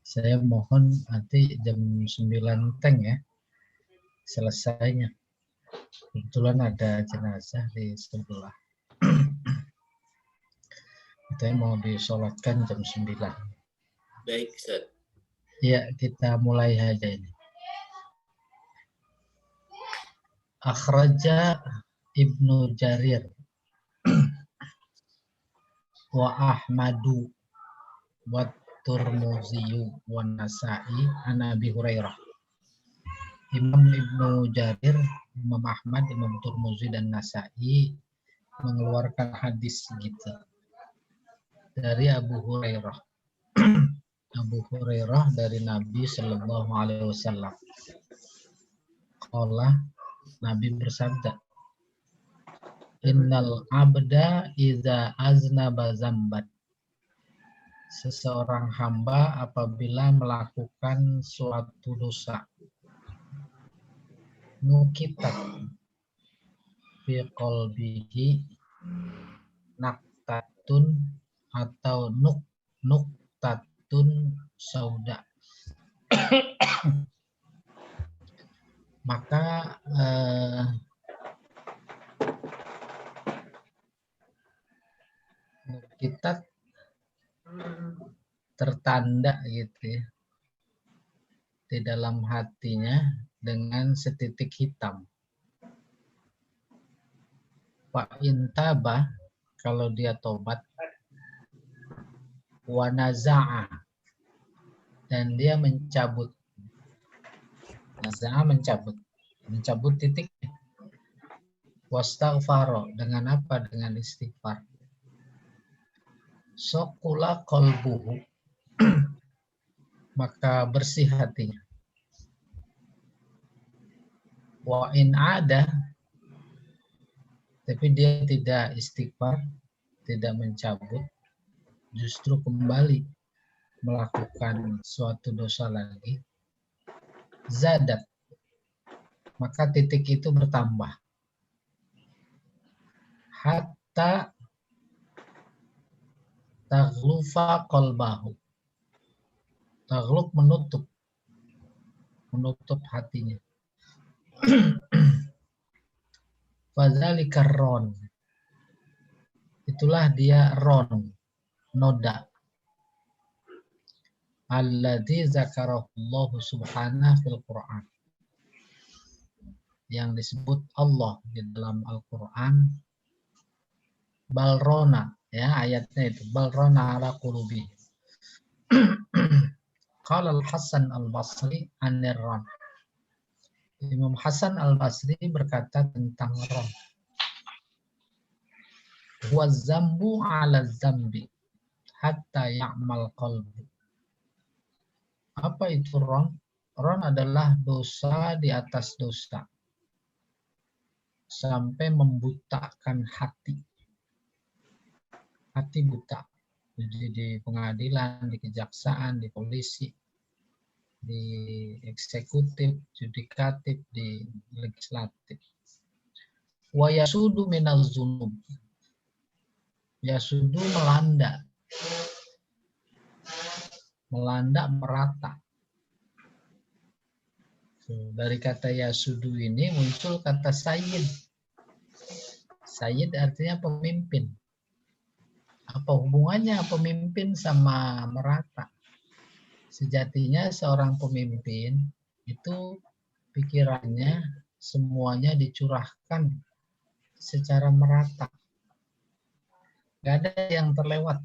Saya mohon nanti jam 9 teng ya selesainya. Kebetulan ada jenazah di sebelah. Kita mau disolatkan jam 9. Baik, Ustaz. Ya, kita mulai aja ini. Akhraja Ibnu Jarir wa Ahmadu wa Turmuziyu wa Nasa'i an Abi Hurairah. Imam Ibnu Jarir, Imam Ahmad, Imam Turmuzi dan Nasa'i mengeluarkan hadis gitu dari Abu Hurairah. Abu Hurairah dari Nabi Shallallahu Alaihi Wasallam. Qala, Nabi bersabda, Innal abda iza aznaba zamban. Seseorang hamba apabila melakukan suatu dosa, nukitat fi qalbihi naktatun atau nuktatun sauda. Maka nukitat tertanda gitu ya di dalam hatinya dengan setitik hitam. Pak intaba, kalau dia tobat, wanaza'a, dan dia mencabut. Naza'a mencabut titik. Wastaghfaro, dengan apa? Dengan istighfar. Sokula qalbuhu, maka bersih hatinya. Wa in ada, tapi dia tidak istighfar, tidak mencabut, justru kembali melakukan suatu dosa lagi, zadat, maka titik itu bertambah. Hatta taghlufa qalbahu. Taghluk menutup hatinya. Fadzalika ron. Itulah dia ron, noda. Alladzi zakarahullahu subhanahu fil Qur'an. Yang disebut Allah di dalam Al-Qur'an. Balrona, ya ayatnya itu. Balrona ala qulubi. Qala al-Hasan al-Basri an-Nirran. Imam Hasan al-Basri berkata tentang ron. Wa zambu ala zambi hatta ya'mal qalbu. Apa itu ron? Ron adalah dosa di atas dosa sampai membutakan hati. Hati buta. Jadi di pengadilan, di kejaksaan, di polisi, di eksekutif, judikatif, di legislatif. Wa yasudu minaz zunub. Yasudu melanda. Melanda merata. Dari kata yasudu ini muncul kata sayyid. Sayyid artinya pemimpin. Apa hubungannya pemimpin sama merata? Sejatinya seorang pemimpin itu pikirannya semuanya dicurahkan secara merata. Gak ada yang terlewat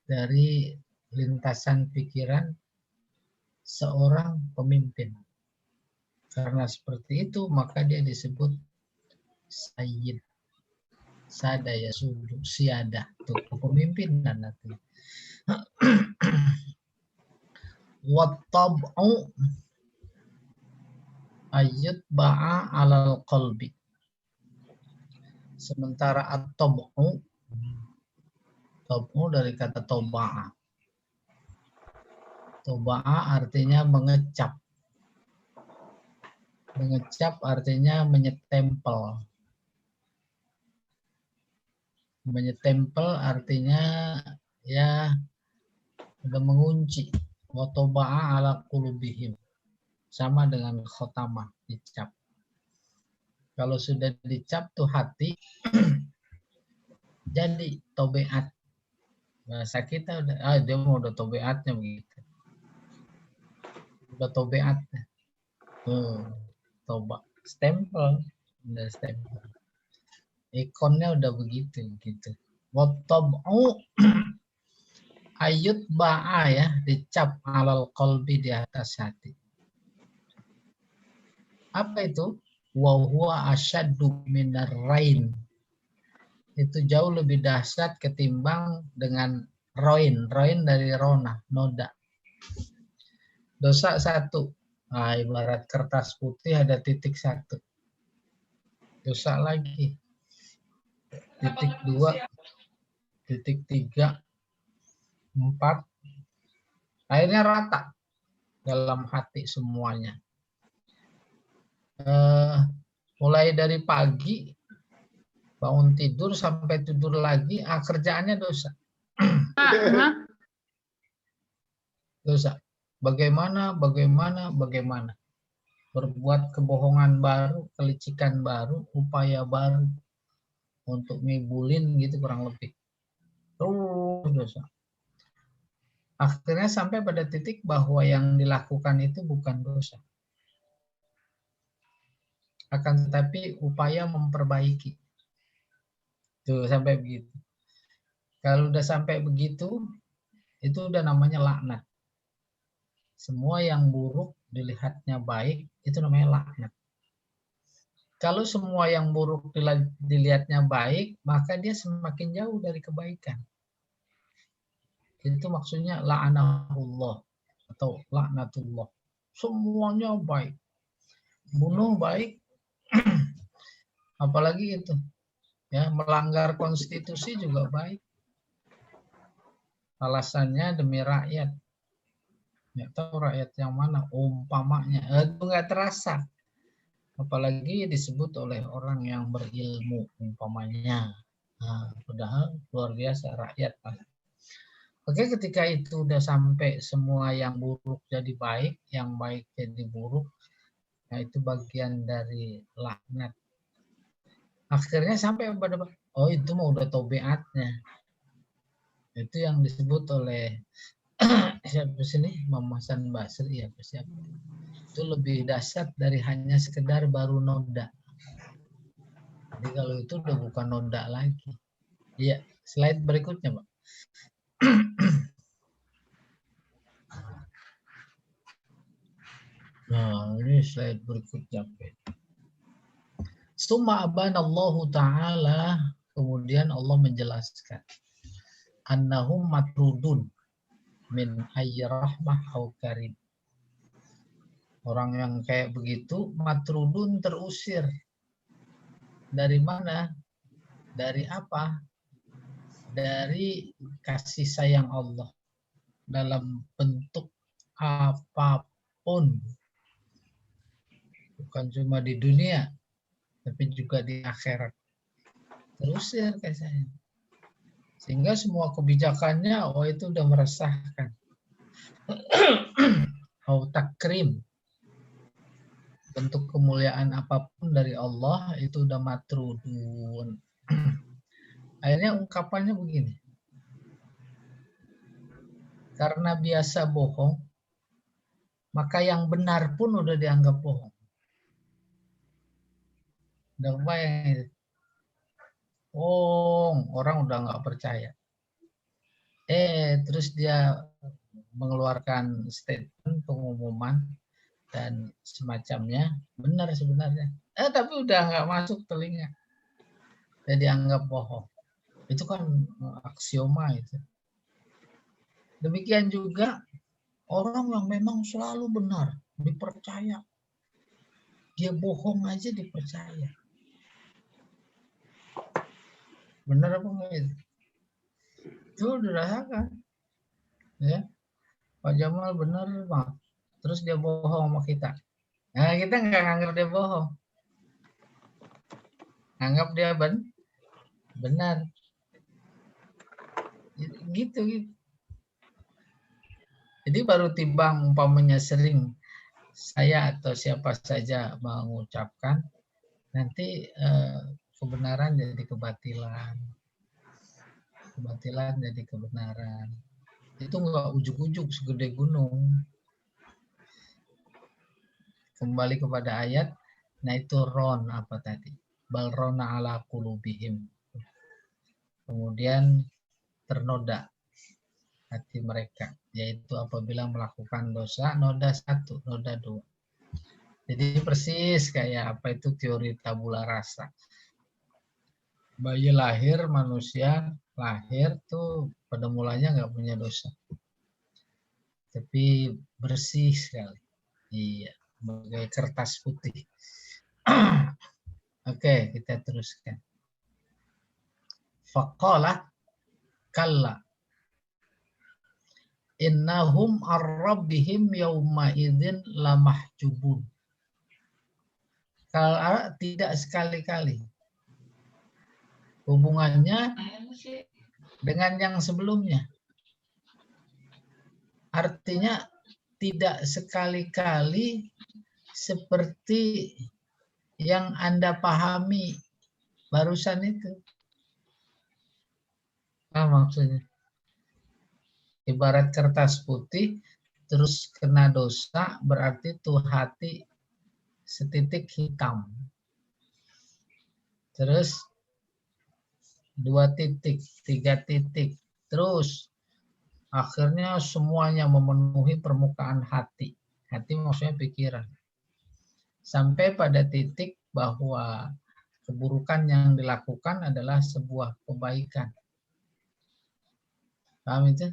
dari lintasan pikiran seorang pemimpin. Karena seperti itu maka dia disebut sayyid. Sada ya sudu siada, itu kepemimpinan nanti. Wattab'u ayat ba'a alal qalbi. Sementara at-tab'u, tab'u dari kata toba'a. Toba'a artinya mengecap. Mengecap artinya menyetempel. Menyetempel artinya ya udah mengunci. Wa taba'a ala qulubihim. Sama dengan khotamah, dicap. Kalau sudah dicap tuh hati, jadi tobeat. Bahasa kita udah, dia mau udah tobeatnya begitu. Udah tobeat. Toba. Stempel. Udah stempel. Ikonnya udah begitu. Gitu. Wa tab'u ayut ba'a ya, dicap alal qalbi di atas hati. Apa itu? Wa huwa asyaddu minar rain. Itu jauh lebih dahsyat ketimbang dengan roin. Roin dari rona, noda. Dosa satu. Nah, ibarat kertas putih ada titik satu. Dosa lagi. Titik dua, titik tiga, empat. Akhirnya rata dalam hati semuanya. Mulai dari pagi bangun tidur sampai tidur lagi, kerjaannya dosa. Dosa. Bagaimana berbuat kebohongan baru, kelicikan baru, upaya baru untuk ngibulin gitu kurang lebih. Terus dosa. Akhirnya sampai pada titik bahwa yang dilakukan itu bukan dosa. Akan tetapi upaya memperbaiki. Tuh sampai begitu. Kalau udah sampai begitu, itu udah namanya laknat. Semua yang buruk dilihatnya baik, itu namanya laknat. Kalau semua yang buruk dilihatnya baik, maka dia semakin jauh dari kebaikan. Itu maksudnya la'anahullah atau laknatullah. Semuanya baik. Bunuh baik, apalagi itu. Ya, melanggar konstitusi juga baik. Alasannya demi rakyat. Nggak tahu rakyat yang mana, umpamanya. Itu nggak terasa. Apalagi disebut oleh orang yang berilmu, umpamanya. Nah, padahal luar biasa rakyat. Oke, ketika itu udah sampai semua yang buruk jadi baik, yang baik jadi buruk, nah itu bagian dari laknat. Akhirnya sampai pada, oh itu mau udah tobeatnya. Itu yang disebut oleh siapa sini, Imam Hasan Basri ya, siapa? Itu lebih dahsyat dari hanya sekedar baru noda. Jadi kalau itu udah bukan noda lagi. Iya, slide berikutnya, Pak. Nah, ini slide berikutnya. Summa abanallahu ta'ala, kemudian Allah menjelaskan annahum matrudun min ayyi rahmah au karim. Orang yang kayak begitu matrudun, terusir. Dari mana? Dari apa? Dari kasih sayang Allah dalam bentuk apapun. Bukan cuma di dunia, tapi juga di akhirat. Terusir kasih. Sehingga semua kebijakannya, oh itu udah meresahkan. Au takrim. Bentuk kemuliaan apapun dari Allah itu udah matrudun. Akhirnya ungkapannya begini. Karena biasa bohong, maka yang benar pun udah dianggap bohong. Udah bayang, orang udah nggak percaya. Terus dia mengeluarkan statement, pengumuman, dan semacamnya, benar sebenarnya. Tapi udah nggak masuk telinga. Dan dianggap bohong. Itu kan aksioma itu. Demikian juga orang yang memang selalu benar, dipercaya. Dia bohong aja dipercaya. Benar apa enggak itu? Itu dirasakan. Ya. Pak Jamal benar, Pak. Terus dia bohong sama kita. Nah, kita nggak nganggap dia bohong. Anggap dia benar. Gitu. Jadi baru timbang umpamanya sering saya atau siapa saja mengucapkan, nanti kebenaran jadi kebatilan. Kebatilan jadi kebenaran. Itu enggak ujuk-ujuk segede gunung. Kembali kepada ayat, nah itu ron apa tadi? Balrona ala qulubihim. Kemudian ternoda hati mereka, yaitu apabila melakukan dosa, noda 1, noda 2. Jadi persis kayak apa itu teori tabula rasa. Bayi lahir, manusia lahir tuh pada mulanya nggak punya dosa. Tapi bersih sekali. Iya, sebagai kertas putih. Oke, kita teruskan. Faqala kalla innahum ar-rabbihim yawma idzin lamahjubun. Kalau tidak sekali-kali. Hubungannya dengan yang sebelumnya. Artinya tidak sekali-kali seperti yang Anda pahami barusan itu. Apa maksudnya? Ibarat kertas putih, terus kena dosa, berarti tuh hati setitik hitam. Terus 2 titik, 3 titik. Terus akhirnya semuanya memenuhi permukaan hati. Hati maksudnya pikiran. Sampai pada titik bahwa keburukan yang dilakukan adalah sebuah kebaikan. Paham itu?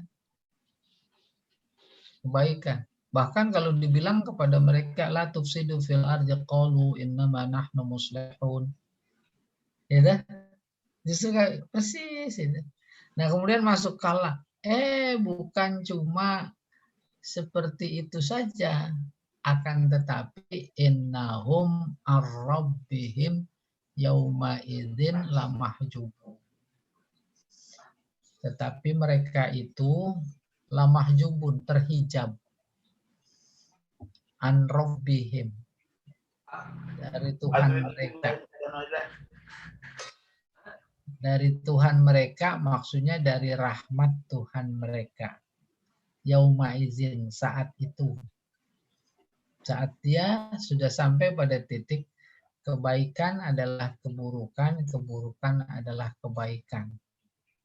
Kebaikan. Bahkan kalau dibilang kepada mereka la tufsidu fil ardi qalu innama nahnu muslihun. Ya kan? Justru persis itu. Nah, kemudian masuk kala. Bukan cuma seperti itu saja, akan tetapi innahum ar-rabbihim yauma idzin lamahjubun. Tetapi mereka itu lamahjubun, terhijab. An rabbihim, dari Tuhan mereka. Dari Tuhan mereka maksudnya dari rahmat Tuhan mereka. Yauma izin, saat itu. Saat dia sudah sampai pada titik kebaikan adalah keburukan, keburukan adalah kebaikan.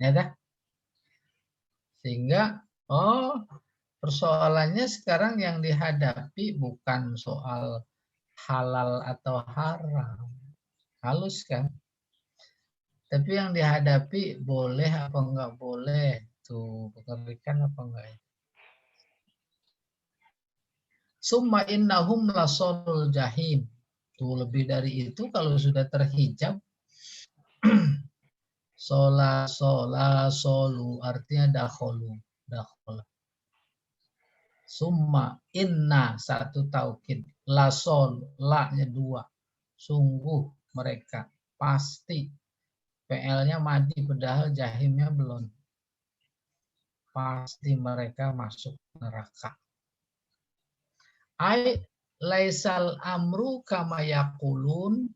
Ya dah? Sehingga persoalannya sekarang yang dihadapi bukan soal halal atau haram. Halus kan? Tapi yang dihadapi boleh apa enggak boleh. Tuh, mengerikan apa enggak ya? Summa innahum lasolul jahim. Tuh, lebih dari itu kalau sudah terhijab. Sola, solu. Artinya dakholu. Summa, inna, 1 taukid. Lasol, la-nya 2. Sungguh mereka. Pasti. PL-nya madi, padahal jahimnya belum. Pasti mereka masuk neraka. Ai laisal amru kama yaqulun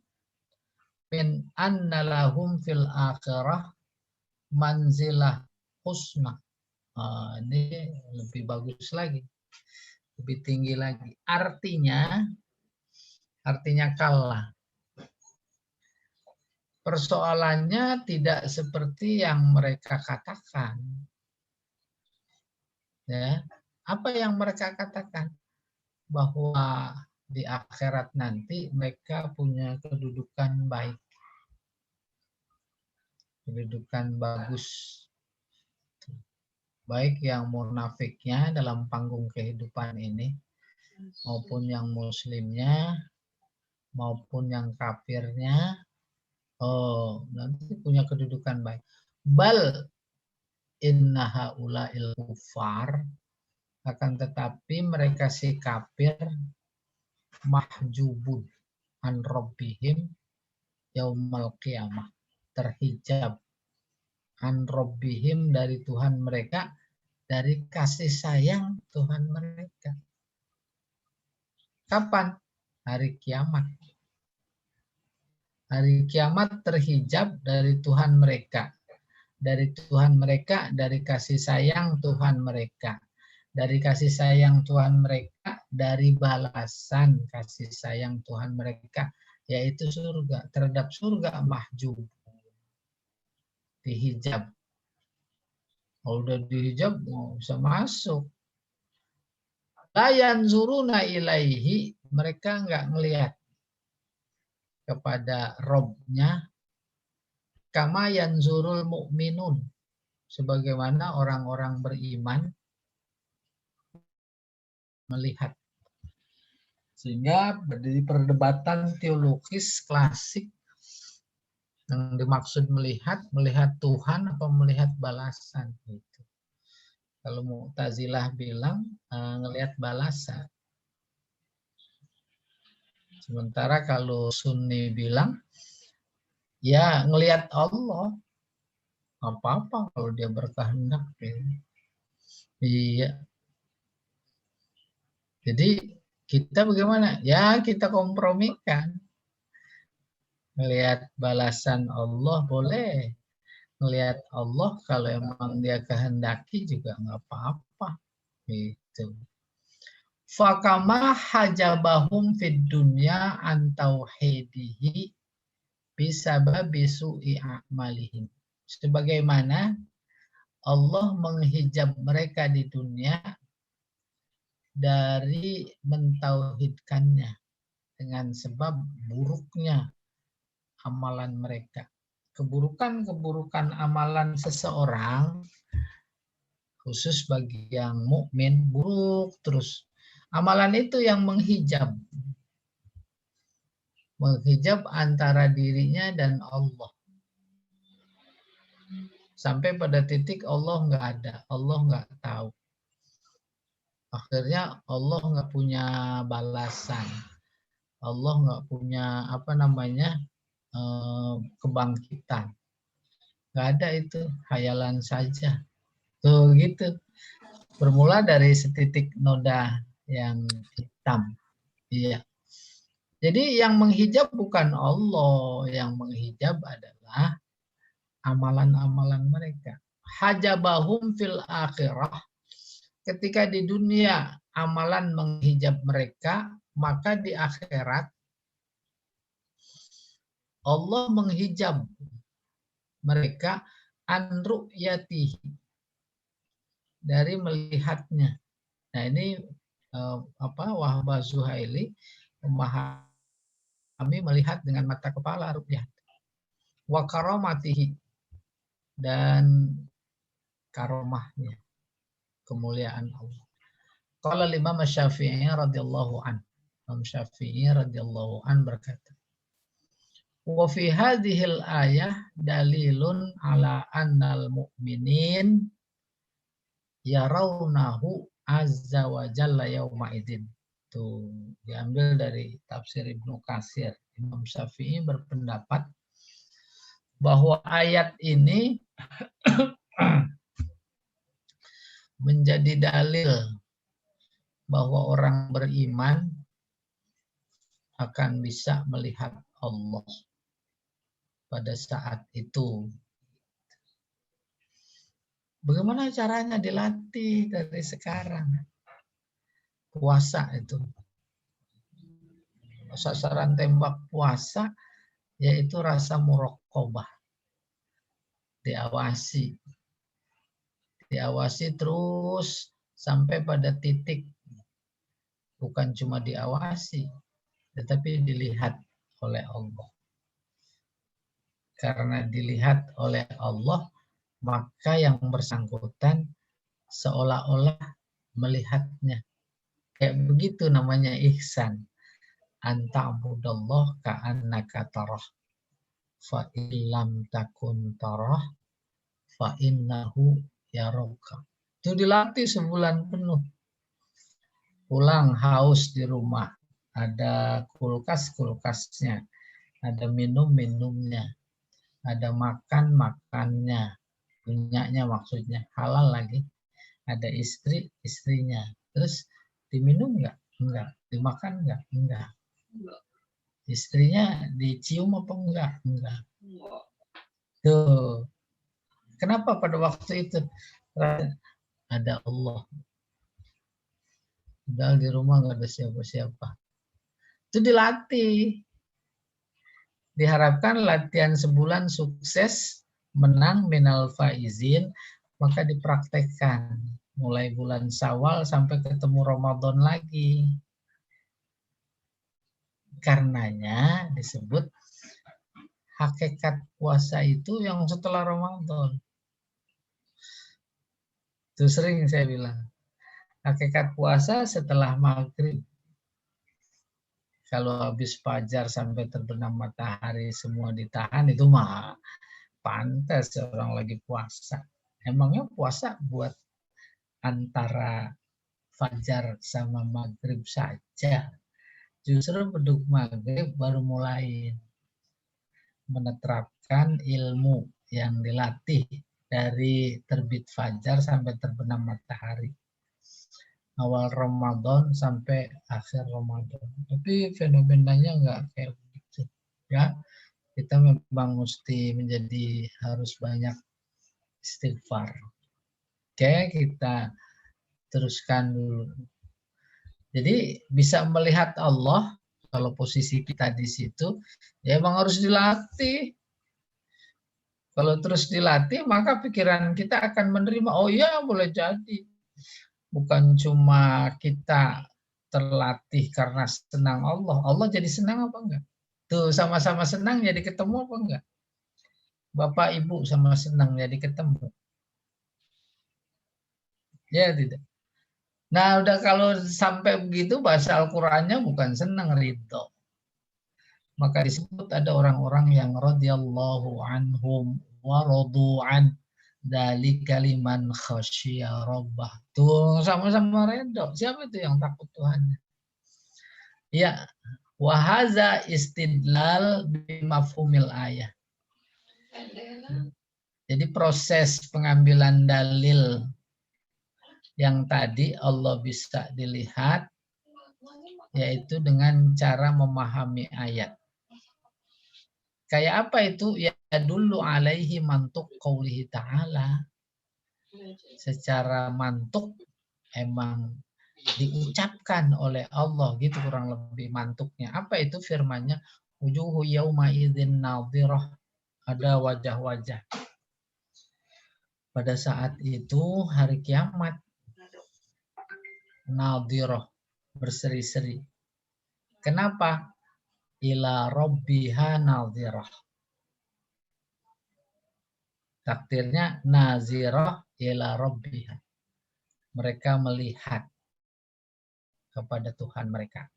min anna lahum fil akhirah manzilah husna. Ini lebih bagus lagi. Lebih tinggi lagi. Artinya kalah. Persoalannya tidak seperti yang mereka katakan. Ya, apa yang mereka katakan? Bahwa di akhirat nanti mereka punya kedudukan baik. Kedudukan bagus. Baik yang munafiknya dalam panggung kehidupan ini, maupun yang muslimnya, maupun yang kafirnya, nanti punya kedudukan baik. Bal inna haula'il kufar, akan tetapi mereka si kafir mahjubun an rabbihim yaumal qiyamah, terhijab an rabbihim dari Tuhan mereka dari kasih sayang Tuhan mereka. Kapan? Hari kiamat. Hari kiamat terhijab dari Tuhan mereka. Dari Tuhan mereka, dari kasih sayang Tuhan mereka. Dari kasih sayang Tuhan mereka, dari balasan kasih sayang Tuhan mereka, yaitu surga. Terhadap surga mahjub. Dihijab. Kalau udah dihijab, nggak bisa masuk. Layan zuruna ilaihi, mereka nggak ngelihat kepada Robnya, kama yanzurul mu'minun, sebagaimana orang-orang beriman melihat. Sehingga dari perdebatan teologis klasik yang dimaksud melihat Tuhan apa melihat balasan gitu. Kalau Mu'tazilah bilang ngelihat balasan. Sementara kalau Sunni bilang ya ngelihat Allah, apa-apa kalau dia berkehendak. Iya. Jadi kita bagaimana? Ya kita kompromikan. Ngelihat balasan Allah boleh. Ngelihat Allah kalau emang dia kehendaki juga nggak apa-apa. Gitu. Fakama hajabahum fid dunya an tauhidihi bisababi su'i a'malihim. Sebagaimana Allah menghijab mereka di dunia dari mentauhidkannya dengan sebab buruknya amalan mereka. Keburukan-keburukan amalan seseorang, khusus bagi yang mukmin, buruk terus. Amalan itu yang menghijab antara dirinya dan Allah. Sampai pada titik Allah nggak ada, Allah nggak tahu. Akhirnya Allah nggak punya balasan, Allah nggak punya kebangkitan. Nggak ada itu, hayalan saja. Tuh gitu. Bermula dari setitik noda yang hitam. Iya. Jadi yang menghijab bukan Allah, yang menghijab adalah amalan-amalan mereka. Hajabahum fil akhirah. Ketika di dunia amalan menghijab mereka, maka di akhirat Allah menghijab mereka an ru'yatihi, dari melihatnya. Nah ini Wahbah Zuhaili memahami melihat dengan mata kepala ru'yat. Wa karamatihi, dan karomahnya, kemuliaan Allah. Qala Imam Syafi'i radhiyallahu an. Imam Syafi'i radhiyallahu an berkata, wa fi hadhil ayah dalilun ala annal mu'minin yarawnahu azza wa jalla yauma idzin. Itu diambil dari tafsir Ibnu Katsir. Imam Syafi'i berpendapat bahwa ayat ini menjadi dalil bahwa orang beriman akan bisa melihat Allah pada saat itu. Bagaimana caranya? Dilatih dari sekarang. Puasa itu. Sasaran tembak puasa yaitu rasa muraqabah. Diawasi. Diawasi terus sampai pada titik. Bukan cuma diawasi, tetapi dilihat oleh Allah. Karena dilihat oleh Allah, maka yang bersangkutan seolah-olah melihatnya. Kayak begitu namanya ihsan. Anta'budallah ka'annaka tarah. Fa illam takun tarah fa innahu yaraka. Itu dilatih sebulan penuh. Pulang haus di rumah. Ada kulkas-kulkasnya. Ada minum-minumnya. Ada makan-makannya. Punyanya maksudnya. Halal lagi. ada istri, istrinya. Terus diminum nggak? Enggak. Dimakan nggak? Enggak. Istrinya dicium apa enggak? Enggak. Tuh. Kenapa pada waktu itu ada Allah? Padahal di rumah nggak ada siapa-siapa. Itu dilatih. Diharapkan latihan sebulan sukses, menang minal faizin, maka dipraktekkan. Mulai bulan Syawal sampai ketemu Ramadan lagi. Karenanya disebut hakikat puasa itu yang setelah Ramadan. Itu sering saya bilang. Hakikat puasa setelah maghrib. Kalau habis fajar sampai terbenam matahari semua ditahan, itu mah pantas orang lagi puasa. Emangnya puasa buat antara fajar sama maghrib saja. Justru beduk maghrib baru mulai menerapkan ilmu yang dilatih dari terbit fajar sampai terbenam matahari. Awal Ramadan sampai akhir Ramadan. Tapi fenomenanya nggak kayak begitu. Ya, kita memang mesti harus banyak istighfar. Oke, kita teruskan dulu. Jadi bisa melihat Allah kalau posisi kita di situ, ya emang harus dilatih. Kalau terus dilatih, maka pikiran kita akan menerima, oh iya boleh jadi. Bukan cuma kita terlatih karena senang Allah. Allah jadi senang apa enggak? Tuh sama-sama senang jadi ketemu apa enggak? Bapak Ibu sama senang jadi ketemu. Ya tidak. Nah udah kalau sampai begitu bahasa Al-Qur'annya bukan senang, ridho. Maka disebut ada orang-orang yang radhiyallahu anhum wa radu'an dzalika liman khasyya rabbah. Tuh sama-sama ridho. Siapa itu yang takut Tuhan? Ya, wa hadza istidlal bimafhumil ayah. Jadi proses pengambilan dalil yang tadi Allah bisa dilihat yaitu dengan cara memahami ayat. Kayak apa itu? Ya dulu alaihi mantuk qaulihi ta'ala. Secara mantuk emang diucapkan oleh Allah gitu kurang lebih mantuknya. Apa itu firman-Nya? Wujuhu yauma idzin nadhirah. Ada wajah-wajah. Pada saat itu hari kiamat nadhirah, berseri-seri. Kenapa? Ila rabbiha nadhirah. Takdirnya nazirah ila rabbiha. Mereka melihat kepada Tuhan mereka.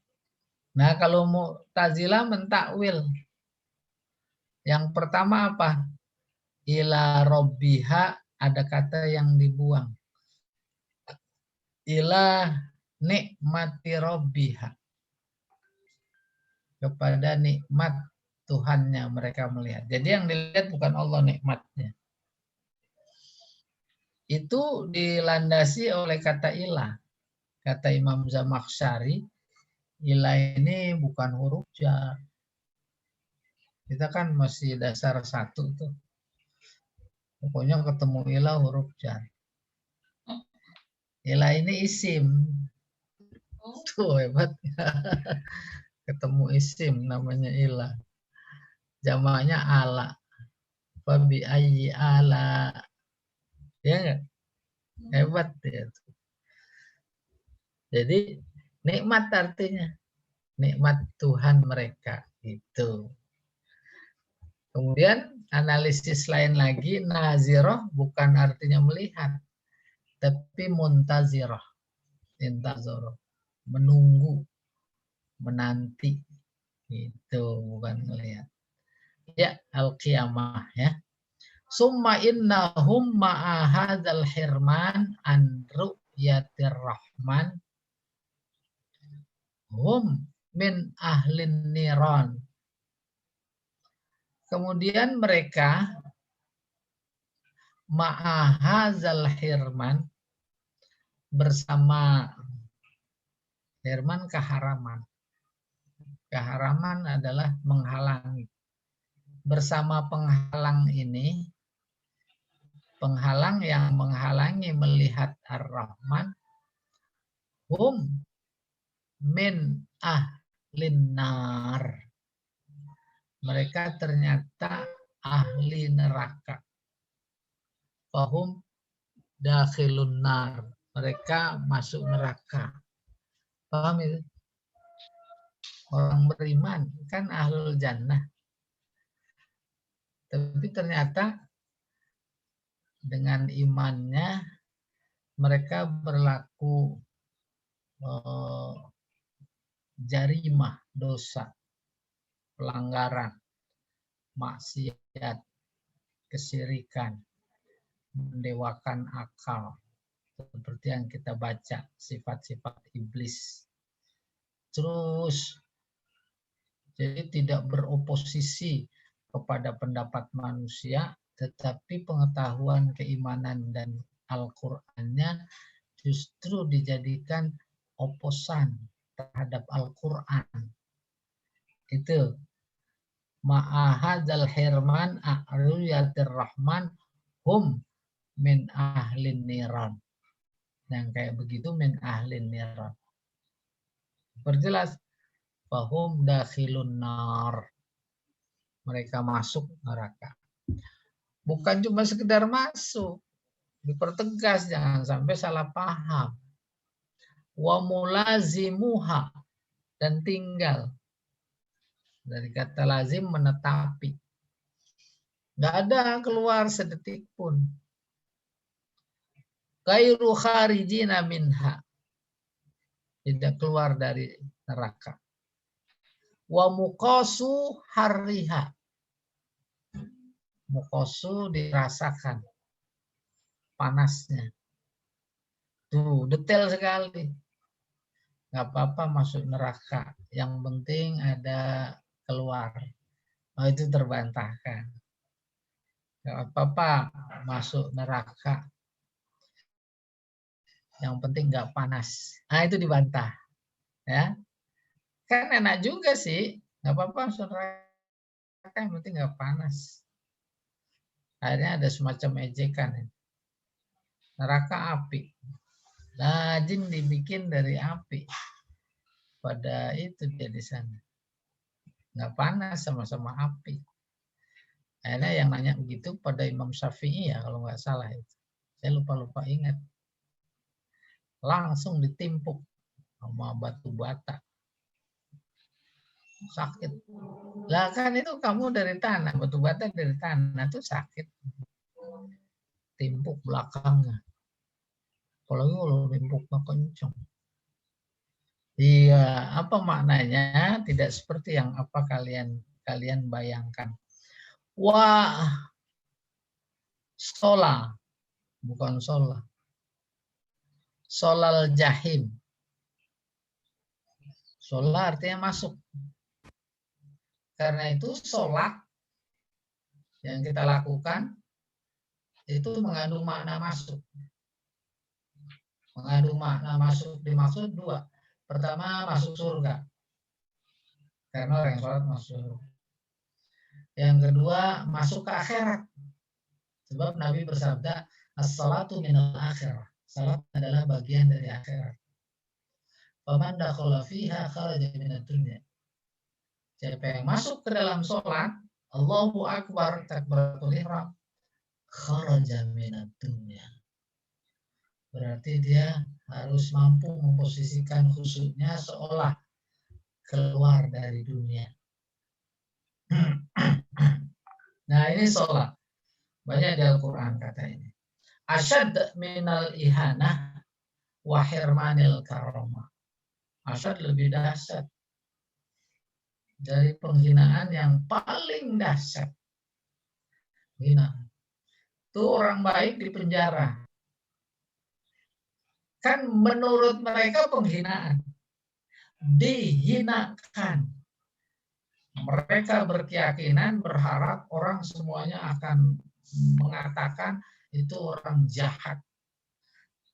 Nah, kalau Mu'tazilah mentakwil. Yang pertama apa? Ila rabbiha ada kata yang dibuang. Ila nikmati rabbiha. Kepada nikmat Tuhannya mereka melihat. Jadi yang dilihat bukan Allah nikmatnya. Itu dilandasi oleh kata ilah. Kata Imam Zamakhsyari, ilah ini bukan huruf jar. Kita kan masih dasar 1 tuh. Pokoknya ketemu ilah huruf jar. Ilah ini isim. Tuh hebat. Ketemu isim namanya ilah. Jamaknya ala. Fabi ayyi ala. Ya enggak? Hebat ya. Jadi nikmat artinya. Nikmat Tuhan mereka. Itu. Kemudian analisis lain lagi. Nazirah bukan artinya melihat. Tapi muntazirah. Intazoroh. Menunggu. Menanti. Itu bukan melihat. Ya, al-qiyamah ya. Summa innahum ma'ahadzal hirman an ru'yatir rahman hum min ahlin niran. Kemudian mereka ma'ahadzal hirman bersama Herman keharaman. Keharaman adalah menghalangi. Bersama penghalang ini, penghalang yang menghalangi melihat Ar-Rahman, hum min ahlin nar. Mereka ternyata ahli neraka. Fahum dakhilun nar. Mereka masuk neraka. Paham itu? Orang beriman kan ahlul jannah. Tapi ternyata dengan imannya mereka berlaku jarimah, dosa, pelanggaran, maksiat, kesyirikan, mendewakan akal. Seperti yang kita baca, sifat-sifat iblis. Terus, jadi tidak beroposisi kepada pendapat manusia, tetapi pengetahuan, keimanan, dan Al-Qur'annya justru dijadikan oposan terhadap Al-Qur'an. Itu. Ma'ahadzal hirman a'ruyatir rahman hum min ahlin niran. Yang kayak begitu min ahlin niran. Berjelas bahum dakhilun nar. Mereka masuk neraka. Bukan cuma sekedar masuk. Dipertegas jangan sampai salah paham. Wa mulazimuha, dan tinggal. Dari kata lazim menetapi. Nggak ada keluar sedetik pun. Ghairu kharijina minha. Tidak keluar dari neraka. Wa muqasu harriha. Muqasu dirasakan panasnya. Tuh, detail sekali. Nggak apa-apa masuk neraka. Yang penting ada keluar. Oh, itu terbantahkan. Nggak apa-apa masuk neraka. Yang penting nggak panas. Nah, itu dibantah. Ya. Kan enak juga sih. Nggak apa-apa masuk neraka. Yang penting nggak panas. Akhirnya ada semacam ejekan. Neraka api. Nah, jin dibikin dari api. Pada itu dia di sana. Nggak panas, sama-sama api. Akhirnya yang nanya begitu pada Imam Syafi'i ya, kalau nggak salah itu. Saya lupa-lupa ingat. Langsung ditimpuk sama batu bata. Sakit. Lah kan itu kamu dari tanah, batu bata dari tanah itu sakit. Timpuk belakangnya. Apalagi kalau timpuknya kencang. Iya, apa maknanya? Tidak seperti yang apa kalian bayangkan. Wah, sola, bukan sola. Solal jahim. Sola artinya masuk. Karena itu sholat yang kita lakukan itu mengandung makna masuk. Mengandung makna masuk dimaksud dua. Pertama, masuk surga. Karena orang yang sholat masuk. Yang kedua, masuk ke akhirat. Sebab Nabi bersabda, as-salatu minal akhirah. Salat adalah bagian dari akhirat. Faman dakhala fiha kharaja minad dunya. Siapa yang masuk ke dalam sholat, Allahu Akbar, takbiratul ihram, kharaja minad dunya. Berarti dia harus mampu memposisikan khusyuknya seolah keluar dari dunia. Nah, ini sholat. Banyak di Al-Quran kata ini. Asyad minal ihanah wa hirmanil karamah. Asyad lebih dahsyat dari penghinaan yang paling dahsyat. Hina. Itu orang baik di penjara. Kan menurut mereka penghinaan. Dihinakan. Mereka berkeyakinan, berharap orang semuanya akan mengatakan itu orang jahat.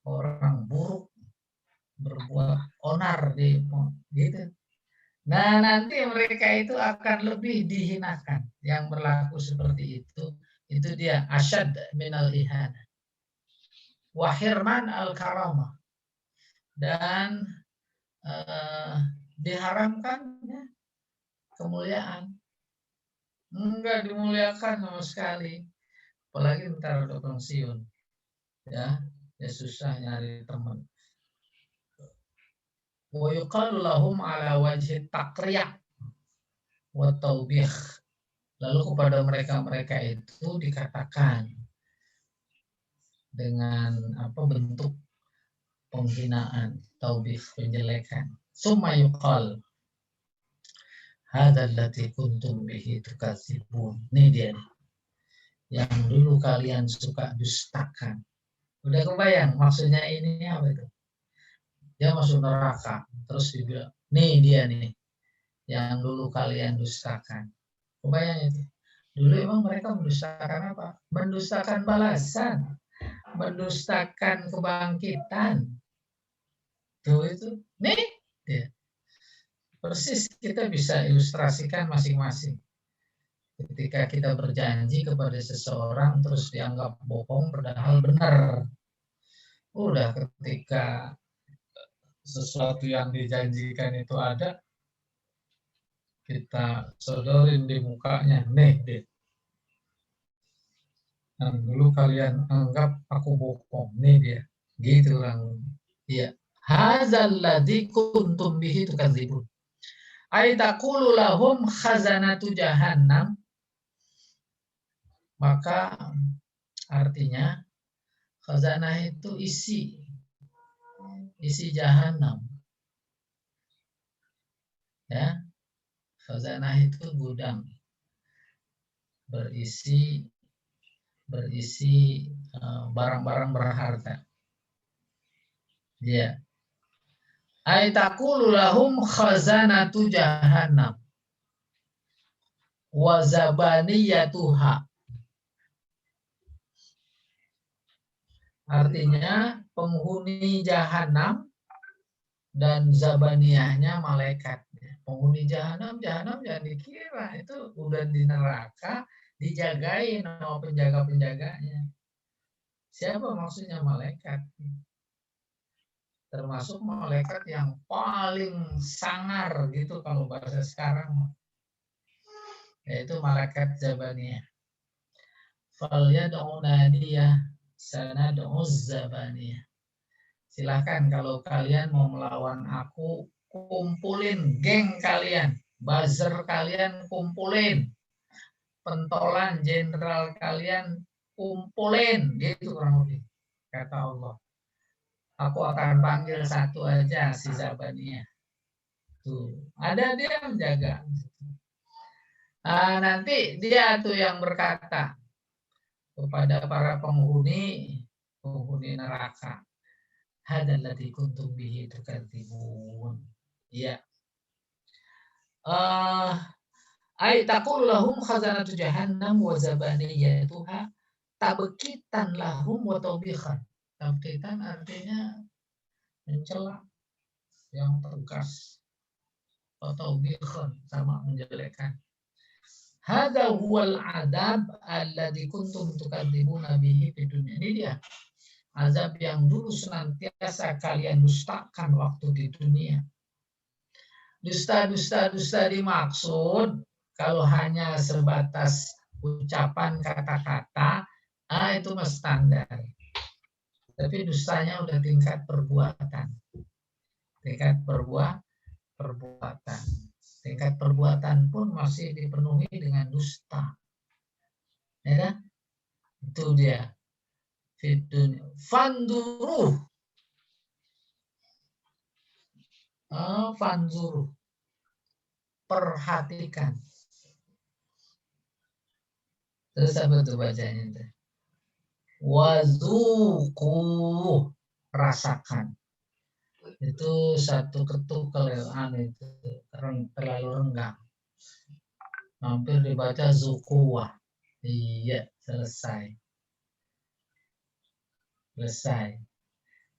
orang buruk, berbuat onar di gitu. Nah, nanti mereka itu akan lebih dihinakan. Yang berlaku seperti itu dia asyad minal ihana. Wahirman al-karamah. Dan diharamkan ya, kemuliaan. Enggak dimuliakan sama sekali. Apalagi ntar udah pensiun. Ya susah nyari teman. Wa yuqalu lahum ala wajhi taqriya wa taubih. Lalu kepada mereka-mereka itu dikatakan dengan bentuk penghinaan, taubih, penjelekan. Summa yuqal hadzal lati kuntum bihi tukadzibun. Ini dia nih. Yang dulu kalian suka dustakan. Udah kebayang maksudnya ini apa itu? Dia masuk neraka, terus dibilang, nih dia nih, yang dulu kalian dustakan. Kebayang itu? Dulu emang mereka mendustakan apa? Mendustakan balasan, mendustakan kebangkitan. Tuh itu, nih dia. Persis kita bisa ilustrasikan masing-masing. Ketika kita berjanji kepada seseorang terus dianggap bohong padahal benar. Udah ketika sesuatu yang dijanjikan itu ada, kita sodorin di mukanya, nih deh. Dan dulu kalian anggap aku bohong, nih dia. Gitu orang. Iya. Hadzal ladzi kuntum bihi tukadzibun. Ay taqulu lahum khazanatu jahannam. Maka artinya khazanah itu isi jahanam. Ya. Khazanah itu gudang berisi barang-barang berharga. Ya. Ay taqulu lahum khazanatu jahannam wa zabaniyatuha. Artinya penghuni jahanam dan zabaniyahnya malaikat. Penghuni jahanam jangan dikira itu udah di neraka dijagain sama penjaga-penjaganya. Siapa maksudnya malaikat? Termasuk malaikat yang paling sangar gitu kalau bahasa sekarang, yaitu malaikat zabaniyah. Falyad'u nadiyah sanad'u zabaniyah. Silahkan kalau kalian mau melawan aku, kumpulin geng kalian, buzzer kalian kumpulin, pentolan jenderal kalian kumpulin, gitu kurang lebih kata Allah. Aku akan panggil satu aja si Zabaniyah. Tuh, ada dia menjaga. Nanti dia tuh yang berkata kepada para penghuni neraka. Hadzal ladzi kuntum bihi tukadzibun. Ya. Ay taqulu lahum khazanatu jahannam wa zabaniyatuha tabkitan lahum wa tawbihan. Tabkitan artinya mencela yang tegas, atau bihan sama menjelekkan. Hadza huwal adab alladzi kuntum tukadzibuna bihi fid dunya. Ini dia azab yang dulu senantiasa kalian dustakan waktu di dunia. Dusta dimaksud kalau hanya sebatas ucapan kata-kata, itu mah standar. Tapi dustanya udah tingkat perbuatan. Tingkat perbuatan. Tingkat perbuatan pun masih dipenuhi dengan dusta. Ya kan? Itu dia. Fitun fanzuru. Fanzuru. Perhatikan. Terus apa tuh bacanya? Wazuku, rasakan. Itu satu ketuk kalau itu terlalu renggang. Hampir dibaca zukuwa. Iya, selesai.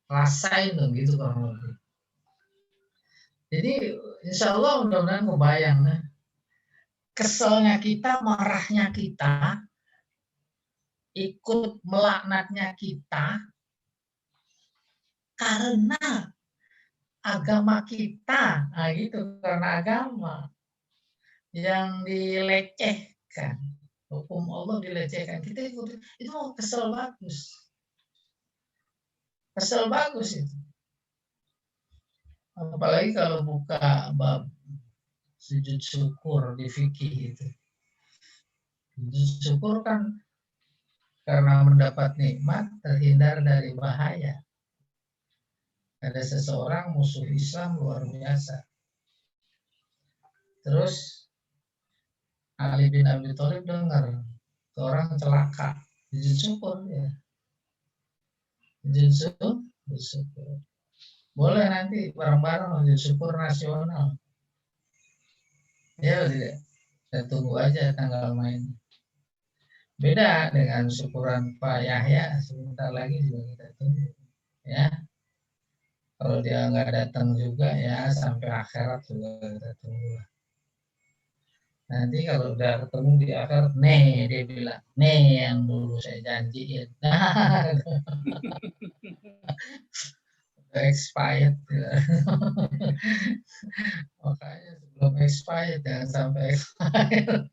Rasain dong gitu kurang lebih. Jadi insya Allah mudah-mudahan kebayang ya. Keselnya kita, marahnya kita, ikut melaknatnya kita karena agama kita, nah gitu, karena agama yang dilecehkan, hukum Allah dilecehkan, kita ikut, itu kesel bagus itu. Apalagi kalau buka bab sujud syukur di fikih itu. Sujud syukur kan karena mendapat nikmat terhindar dari bahaya. Ada seseorang musuh Islam luar biasa. Terus Ali bin Abi Thalib dengar orang celaka, sujud syukur ya. Sujud syukur. Boleh nanti bareng-bareng sujud syukur nasional. Ya tidak. Kita tunggu aja tanggal main. Beda dengan syukuran Pak Yahya, sebentar lagi juga kita tunggu. Ya. Kalau dia nggak datang juga ya sampai akhirat juga kita tunggu. Nanti kalau udah ketemu di akhirat, nih dia bilang, nih yang dulu saya janjiin. Expired. Makanya sebelum expired jangan sampai expired.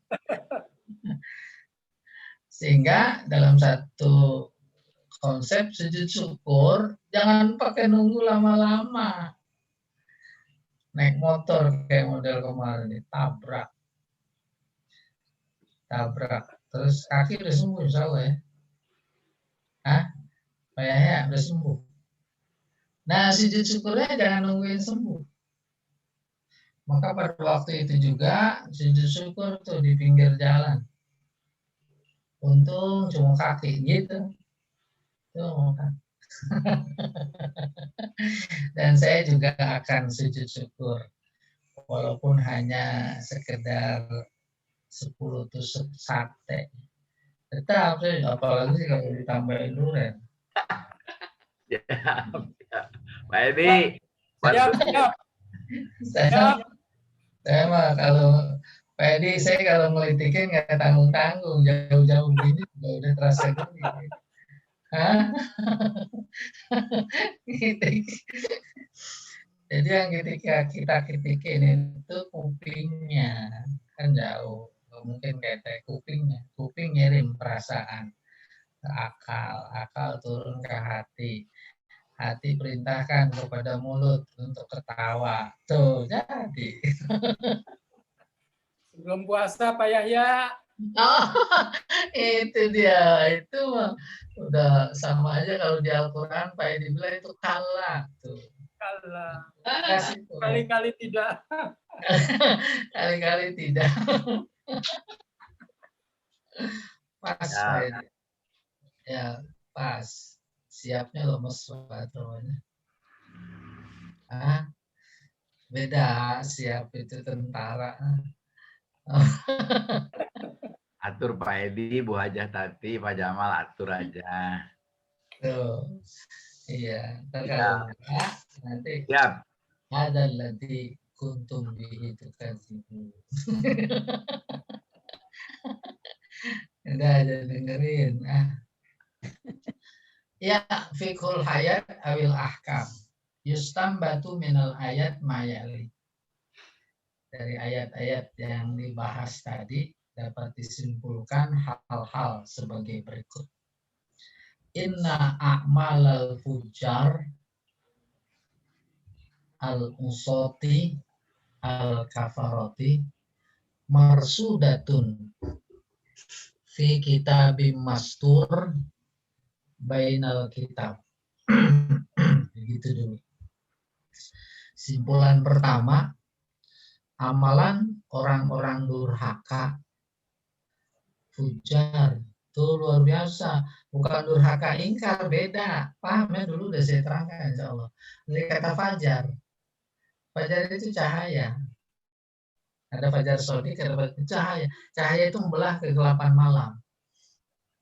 Sehingga dalam satu konsep sujud syukur jangan pakai nunggu lama-lama. Naik motor kayak model kemarin tabrak terus kaki udah sembuh insya Allah ya. Kayaknya udah sembuh. Nah sujud syukurnya jangan nungguin sembuh. Maka pada waktu itu juga sujud syukur tuh di pinggir jalan. Untung cuma kaki gitu. Tuh. Dan saya juga akan sujud syukur. Walaupun hanya sekedar 10 tusuk sate. Tetap apalagi kalau ditambahin durian. Ya, Pak Edi. Saya mah kalau Pak Edi, saya kalau ngelitikin nggak tanggung-tanggung, jauh-jauh gini udah terasa gini. Hah? Jadi yang ketika kita kitikin itu kupingnya kan jauh, mungkin kayak kuping ngirim perasaan ke akal turun ke hati perintahkan kepada mulut untuk ketawa, tuh jadi. Sebelum puasa Pak Yahya. Oh, itu dia, itu udah sama aja kalau di Al-Quran Pak Edi bilang itu kalah tuh. Kalah. Kali-kali tidak. Kali-kali tidak. Pas Pak Edi. Ya pas. Siapnya lemes banget namanya. Beda siap itu tentara. Atur Pak Edi, Bu Hajah Tati, Pak Jamal atur aja. Tuh. Iya, kalau enggak nanti siap. Ada nanti kuntum itu kan sibuk. Udah aja dengerin. Ya, fiqhul hayat awil ahkam. Yustambatu minal ayat mayali. Dari ayat-ayat yang dibahas tadi dapat disimpulkan hal-hal sebagai berikut. Inna a'malal fujar al-usoti al-kafaroti marsudatun fi kitabim mastur bainal kitab. Begitu dulu. Simpulan pertama, amalan orang-orang durhaka, fujar, itu luar biasa. Bukan durhaka ingkar, beda. Paham ya, dulu udah saya terangkan insya Allah. Dari kata fajar. Fajar itu cahaya. Ada fajar sodik, ada cahaya. Cahaya itu membelah kegelapan malam.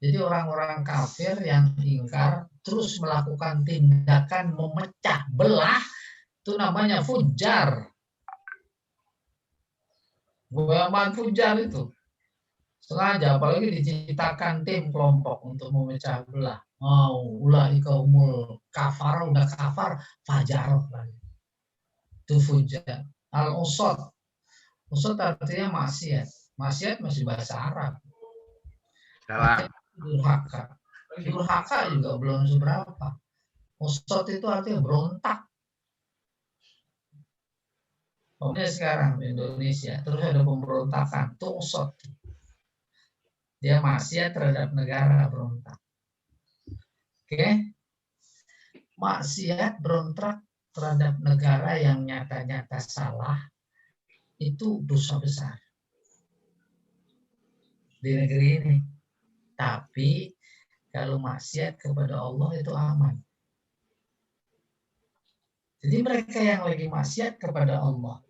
Jadi orang-orang kafir yang ingkar terus melakukan tindakan memecah belah, itu namanya fujar. Goyaman fujar itu sengaja, apalagi diciptakan tim kelompok untuk memecah belah. Ulaika umul kafar, udah kafar, fajar lagi. Itu fujar. Al-usad. Usad artinya maksiat. Maksiat masih bahasa Arab. Salah. Durhaka. Durhaka juga belum seberapa. Usad itu artinya berontak. Pokoknya sekarang di Indonesia terus ada pemberontakan, itu usad. Dia maksiat terhadap negara, berontak. Oke? Maksiat berontak terhadap negara yang nyata-nyata salah, itu dosa besar di negeri ini. Tapi kalau maksiat kepada Allah itu aman. Jadi mereka yang lagi maksiat kepada Allah,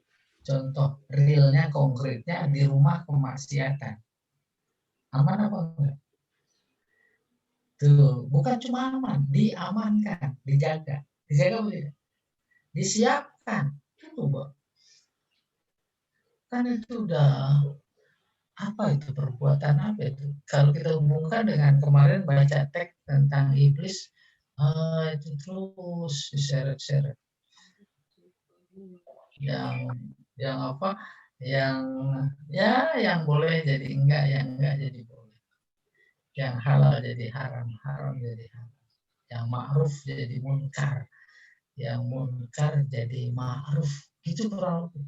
contoh realnya, konkretnya di rumah kemaksiatan, aman apa enggak? Tuh, bukan cuma aman, diamankan, dijaga boleh, disiapkan. Coba, kan itu udah apa itu, perbuatan apa itu? Kalau kita hubungkan dengan kemarin baca teks tentang iblis, itu terus diseret-seret. Yang apa? Yang boleh jadi enggak, yang enggak jadi boleh. Yang halal jadi haram, haram jadi halal. Yang ma'ruf jadi munkar, yang munkar jadi ma'ruf. Itu kurang lebih.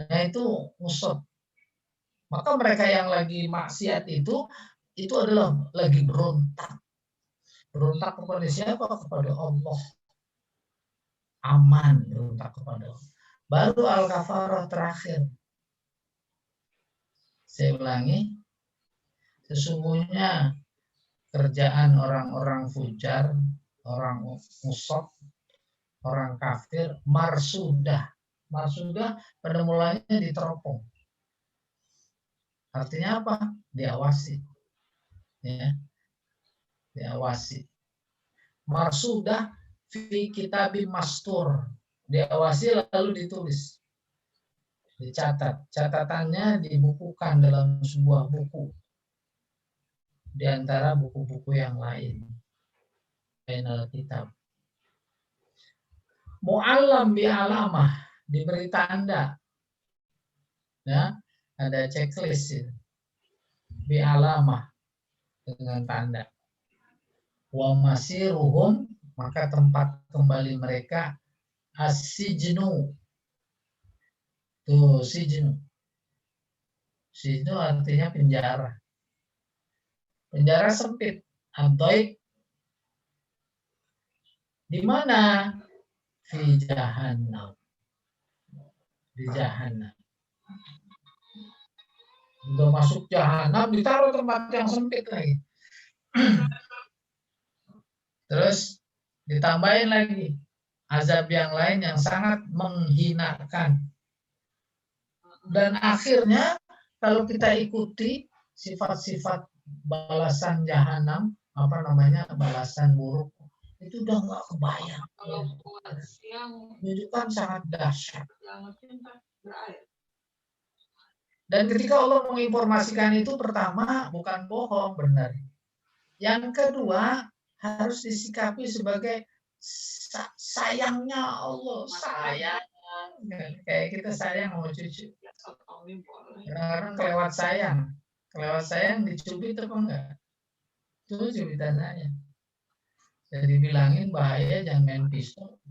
Nah itu usad. Maka mereka yang lagi maksiat itu adalah lagi berontak. Berontak kepada siapa? Kepada Allah. Aman berontak kepada Allah. Baru al-kafarah terakhir. Saya ulangi, sesungguhnya kerjaan orang-orang fujar, orang usad, orang kafir, marsudah. Marsudah pada mulanya diteropong. Artinya apa? Diawasi. Ya. Diawasi. Marsudah fi kitabim mastur. Diawasi lalu ditulis. Dicatat. Catatannya dibukukan dalam sebuah buku. Di antara buku-buku yang lain. Final kitab. Mu'allam bi alamah. Diberi tanda. Ya. Ada checklist itu. Bi alamah. Dengan tanda. Wa masiruhum, maka tempat kembali mereka as-sijnu. Tuh, sijnu. Sijnu artinya penjara. Penjara sempit. Antoik. Di mana? Fi jahannam. Di jahannam. Udah masuk jahannam, ditaruh tempat yang sempit lagi. Terus ditambahin lagi azab yang lain yang sangat menghinakan. Dan akhirnya kalau kita ikuti sifat-sifat balasan jahanam, balasan buruk, itu udah nggak kebayang. Menunjukkan sangat dahsyat. Dan ketika Allah menginformasikan itu, pertama bukan bohong, benar. Yang kedua harus disikapi sebagai sayangnya Allah, sayang. Kayak kita sayang sama cucu. Kadang-kadang kelewat sayang dicubit apa enggak? Itu cubitan saya. Jadi bilangin bahaya, jangan main pisau.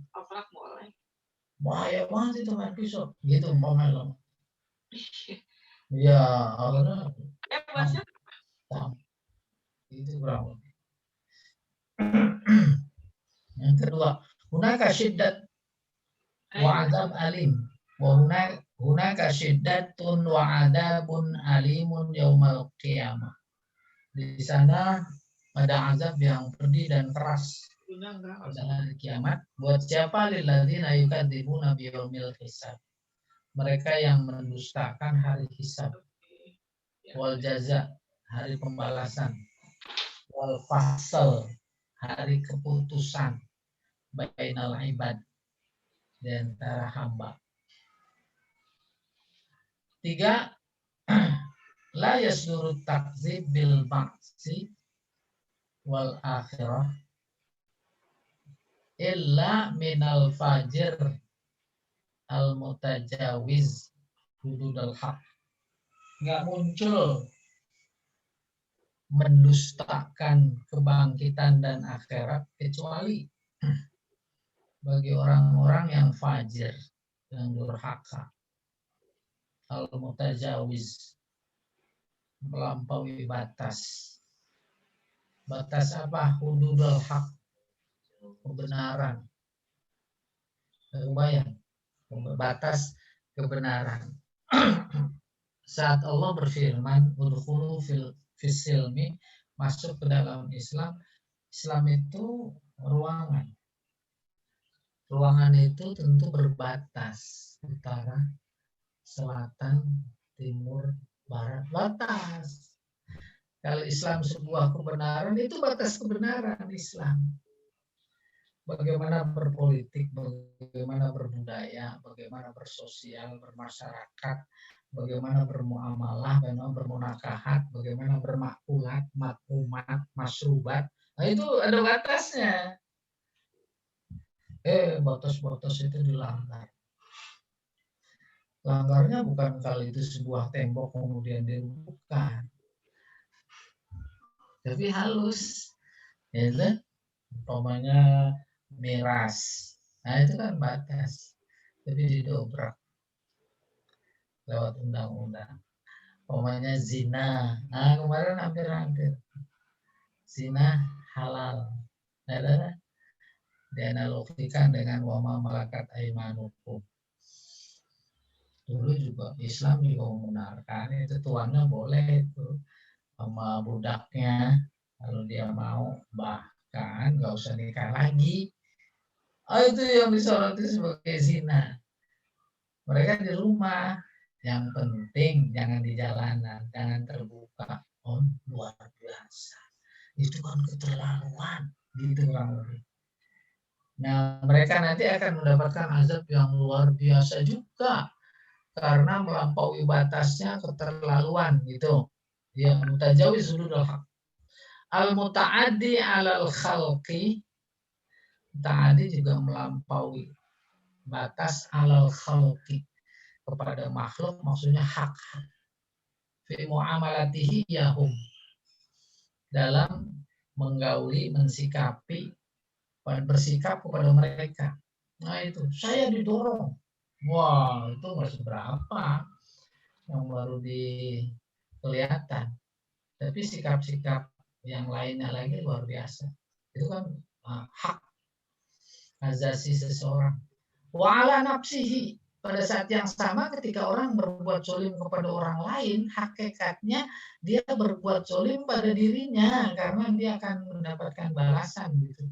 Bahaya banget itu main pisau. Gitu umpamanya lo. Ya, akhirnya itu kurang lebih. Yang kedua, hunaka syiddat wa azab alim. Wa hunaka syiddatun wa adabun alimun yaumal qiyamah. Di sana ada azab yang pedih dan keras pada hari kiamat. Buat siapa? Lilladzina yukadzibuna biyaumil hisab. Mereka yang mendustakan hari hisab. Wal jaza, hari pembalasan. Wal fasal, hari keputusan bainal ibad, di antara hamba. 3, la yasduru takdzib bil ba'si wal akhirah illa minal fajir al mutajawiz hududal haq. Nggak muncul mendustakan kebangkitan dan akhirat kecuali bagi orang-orang yang fajir, yang durhaka, al mutajawiz, melampaui batas. Batas apa? Hududul haq, kebenaran. Kebayang, batas kebenaran. Saat Allah berfirman, udkhulu fis silmi, masuk ke dalam Islam. Islam itu ruangan. Ruangan itu tentu berbatas, utara, selatan, timur, barat, batas. Kalau Islam sebuah kebenaran, itu batas kebenaran Islam. Bagaimana berpolitik, bagaimana berbudaya, bagaimana bersosial, bermasyarakat, bagaimana bermuamalah, bagaimana bermunakahat, bagaimana bermakulat, maklumat, masrubat. Nah itu ada batasnya. Batas-batas itu dilanggar. Langgarnya bukan kalau itu sebuah tembok kemudian dirubuhkan, tapi halus, ya kan? Umpamanya miras, nah itu kan batas, tapi didobrak lewat undang-undang. Umpamanya zina, nah kemarin hampir-hampir zina halal, nah, dianalogikan dengan wama malakat aimanukum. Dulu juga Islam juga membenarkan itu, tuannya boleh itu sama budaknya kalau dia mau, bahkan nggak usah nikah lagi. Itu yang disoroti sebagai zina. Mereka di rumah, yang penting jangan di jalanan, jangan terbuka. Oh, luar biasa. Itu kan keterlaluan, gitu kurang lebih. Nah, mereka nanti akan mendapatkan azab yang luar biasa juga karena melampaui batasnya, keterlaluan gitu. Yang mutajawiz hududul haq. Al-muta'addi 'alal khalqi, muta'addi juga melampaui batas 'alal khalqi, kepada makhluk, maksudnya hak. Fi mu'amalatihi yahum, dalam menggauli, mensikapi, bersikap kepada mereka. Nah itu, saya didorong. Wah, itu nggak seberapa yang baru kelihatan. Tapi sikap-sikap yang lainnya lagi luar biasa. Itu kan hak azasi seseorang. Wa ala nafsihi, pada saat yang sama ketika orang berbuat zolim kepada orang lain, hakikatnya dia berbuat zolim pada dirinya karena dia akan mendapatkan balasan gitu.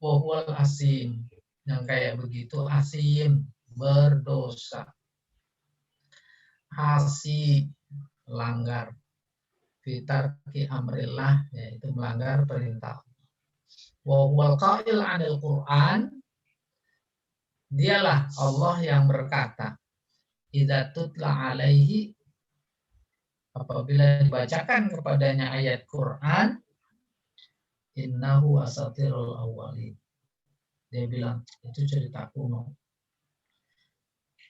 Wahwal asim, yang kayak begitu asim, berdosa. Asi, langgar. Fitarki amrillah, yaitu melanggar perintah. Wahwal qail 'anil Qur'an, dialah Allah yang berkata, idza tutla alaihi, apabila dibacakan kepadanya ayat Quran, innahu asatirul awwalin. Dia bilang, itu cerita kuno.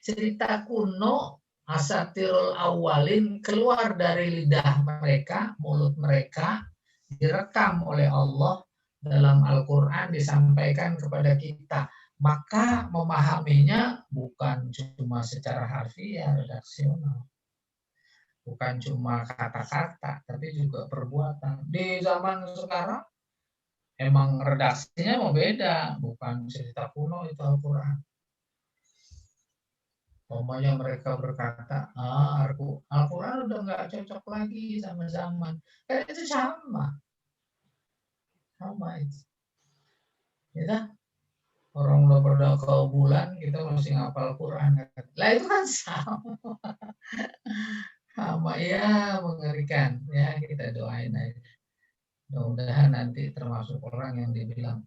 Cerita kuno, asatirul awwalin, keluar dari lidah mereka, mulut mereka, direkam oleh Allah dalam Al-Quran, disampaikan kepada kita. Maka memahaminya bukan cuma secara harfiah, redaksional. Bukan cuma kata-kata, tapi juga perbuatan. Di zaman sekarang, emang redaksinya mau beda, bukan cerita kuno itu Al-Quran. Pokoknya mereka berkata, Al-Quran udah nggak cocok lagi sama zaman. Kan itu sama. Sama itu. Ya, orang udah pada ke bulan, kita masih ngapal Quran. Lah itu kan sama. Sama ya, mengerikan. Ya, kita doain aja. Mudah-mudahan nanti termasuk orang yang dibilang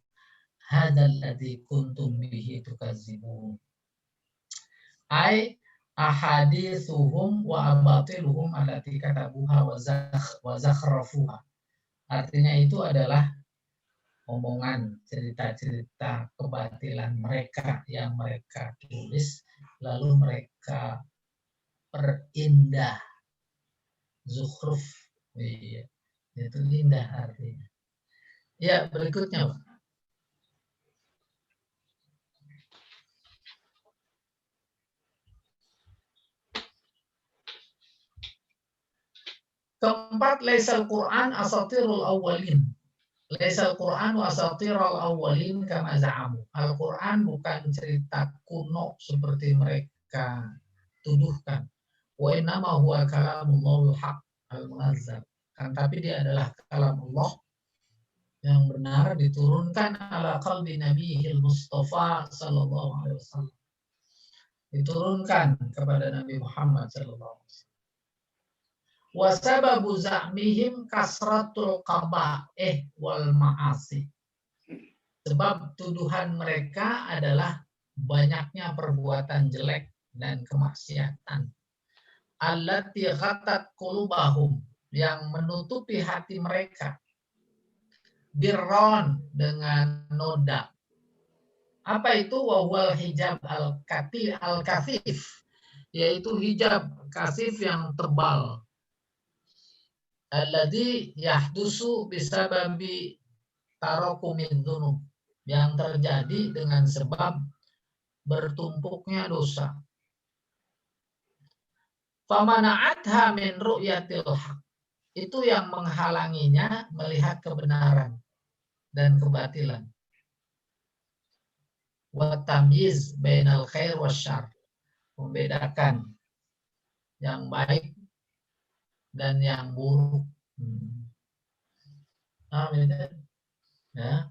hadzal ladzi kuntum bihi tukadzibun. Ai ahadithuhum wa abatiluhum allati katabuha wa zakhrafuha. Artinya itu adalah omongan, cerita-cerita kebatilan mereka yang mereka tulis, lalu mereka perindah. Zukhruf, iya, itu indah artinya. Ya, berikutnya, Pak. Keempat, laisal Quran asatirul awwalin. Laisal Quran asatirul awwalin kama za'amu. Al-Quran bukan cerita kuno seperti mereka tuduhkan. Wa innama huwa kalamullahil haq al-munazzal. Kan tapi dia adalah kalam Allah yang benar diturunkan ala qalbi nabiyil Mustafa sallallahu alaihi wasallam. Diturunkan kepada Nabi Muhammad sallallahu alaihi wasallam. Wa sababu za'mihim kasratul qaba'ih wal ma'asi. Sebab tuduhan mereka adalah banyaknya perbuatan jelek dan kemaksiatan. Allati ghatat qulubahum, yang menutupi hati mereka. Birron, dengan noda. Apa itu? Wawal hijab al-kathif, yaitu hijab kasif yang tebal. Alladzi yahdusu bisababi tarakumin dzunub, yang terjadi dengan sebab bertumpuknya dosa. Famana'atha min ru'yatil haq, itu yang menghalanginya melihat kebenaran dan kebatilan. Wa tamyiz bainal khair wasyarr, membedakan yang baik dan yang buruk. Ya.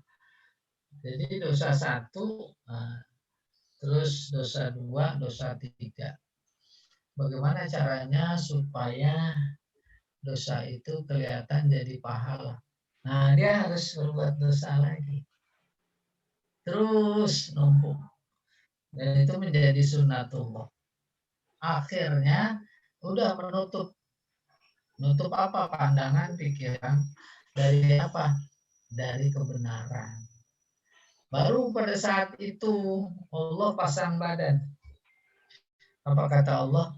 Jadi dosa 1, terus dosa 2, dosa 3. Bagaimana caranya supaya dosa itu kelihatan jadi pahala? Nah, dia harus berbuat dosa lagi. Terus numpuk. Dan itu menjadi sunnatullah. Akhirnya udah menutup apa? Pandangan, pikiran dari apa? Dari kebenaran. Baru pada saat itu Allah pasang badan. Apa kata Allah?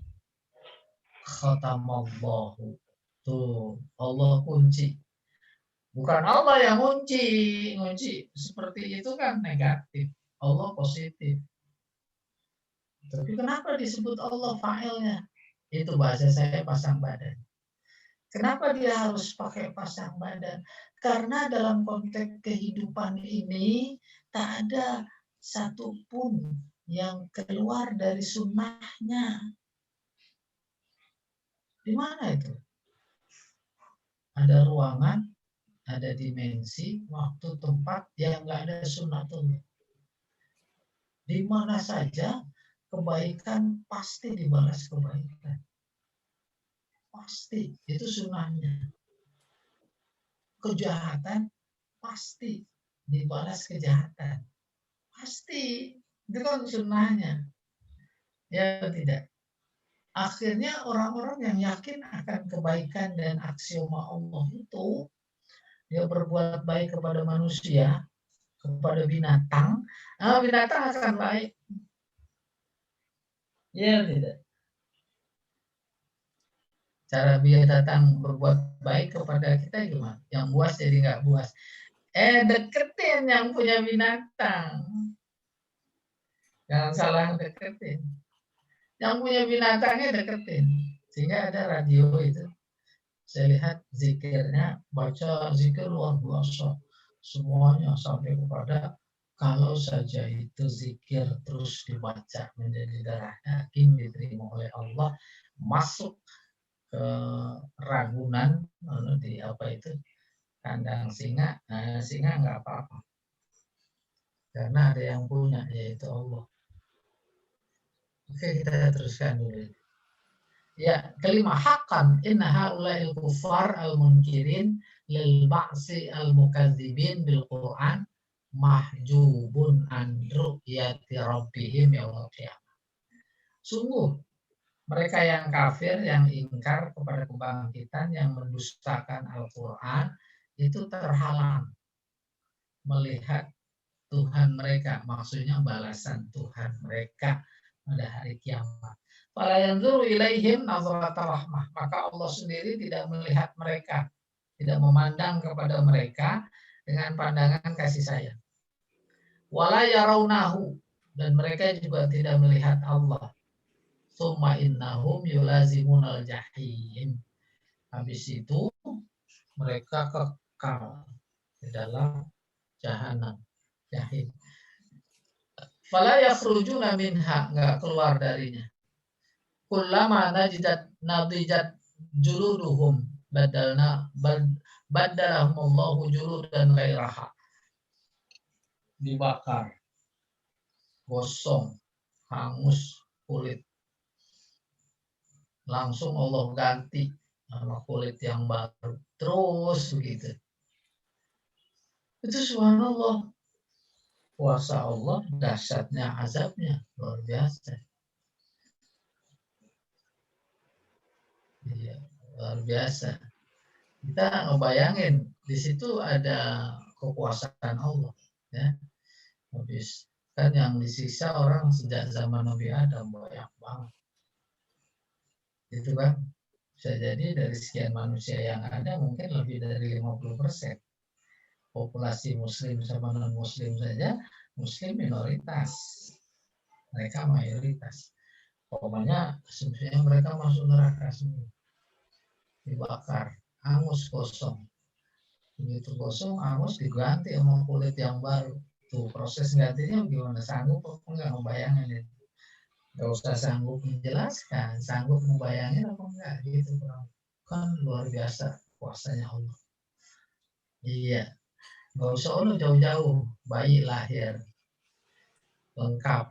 Khatamallahu. Tuh, Allah kunci. Bukan Allah yang ngunci seperti itu kan negatif. Allah positif. Tapi kenapa disebut Allah fa'ilnya? Itu bahasa saya pasang badan. Kenapa dia harus pakai pasang badan? Karena dalam konteks kehidupan ini tak ada satupun yang keluar dari sunnahnya. Di mana itu? Ada ruangan, ada dimensi, waktu, tempat yang nggak ada sunnatullah. Di mana saja kebaikan pasti dibalas kebaikan. Pasti, itu sunnahnya. Kejahatan pasti dibalas kejahatan. Pasti, itu kan sunnahnya. Ya tidak. Akhirnya orang-orang yang yakin akan kebaikan dan aksioma Allah itu, dia berbuat baik kepada manusia, kepada binatang, binatang akan baik. Ya tidak. Cara binatang berbuat baik kepada kita gimana? Yang buas jadi nggak buas. Deketin yang punya binatang. Jangan salah deketin. Yang punya binatangnya deketin. Sehingga ada radio itu. Saya lihat zikirnya, baca zikir luar biasa. Semuanya sampai kepada kalau saja itu zikir terus dibaca menjadi darah daging diterima oleh Allah, masuk ke Ragunan, di apa itu, kandang singa. Nah, singa nggak apa-apa. Karena ada yang punya, yaitu Allah. Oke, kita teruskan dulu. Ya, kelima haqqan inna haula'il kufar al-munkirin lil ba'si al-mukadzibin bil Qur'an mahjubun an ru'yati rabbihim yaumil qiyamah. Sungguh mereka yang kafir, yang ingkar kepada kebangkitan, yang mendustakan Al-Quran, itu terhalang melihat Tuhan mereka, maksudnya balasan Tuhan mereka pada hari kiamat. Fala yanzuru ilaihim nazrata rahmah, maka Allah sendiri tidak melihat mereka, tidak memandang kepada mereka dengan pandangan kasih sayang. Wala yarawnahu, dan mereka juga tidak melihat Allah. Summa innahum yulazimunal jahim. Habis itu mereka kekal di dalam jahanam, jahim. Fala yakhrujuna minha, enggak keluar darinya. Kullama nadijat juluduhum badalahumullahu juludan ghairaha. Dibakar, gosong, hangus kulit. Langsung Allah ganti sama kulit yang baru. Terus begitu. Itu subhanallah. Kuasa Allah, dahsyatnya azabnya luar biasa. Iya, luar biasa. Kita ngebayangin di situ ada kekuasaan Allah, ya. Habis kan yang disiksa orang sejak zaman Nabi Adam banyak banget. Itu kan bisa jadi dari sekian manusia yang ada mungkin lebih dari 50%. Populasi muslim sama non muslim saja, muslim minoritas, mereka mayoritas. Pokoknya sebenarnya mereka masuk neraka semua, dibakar, hangus, kosong. Begitu kosong, hangus, diganti sama kulit yang baru. Tuh proses gantinya gimana? Sanggup apa enggak membayangin itu? Gak usah sanggup menjelaskan, sanggup membayangin apa enggak gitu, kan luar biasa kuasanya Allah. Iya. Gak usah Allah jauh-jauh, bayi lahir lengkap,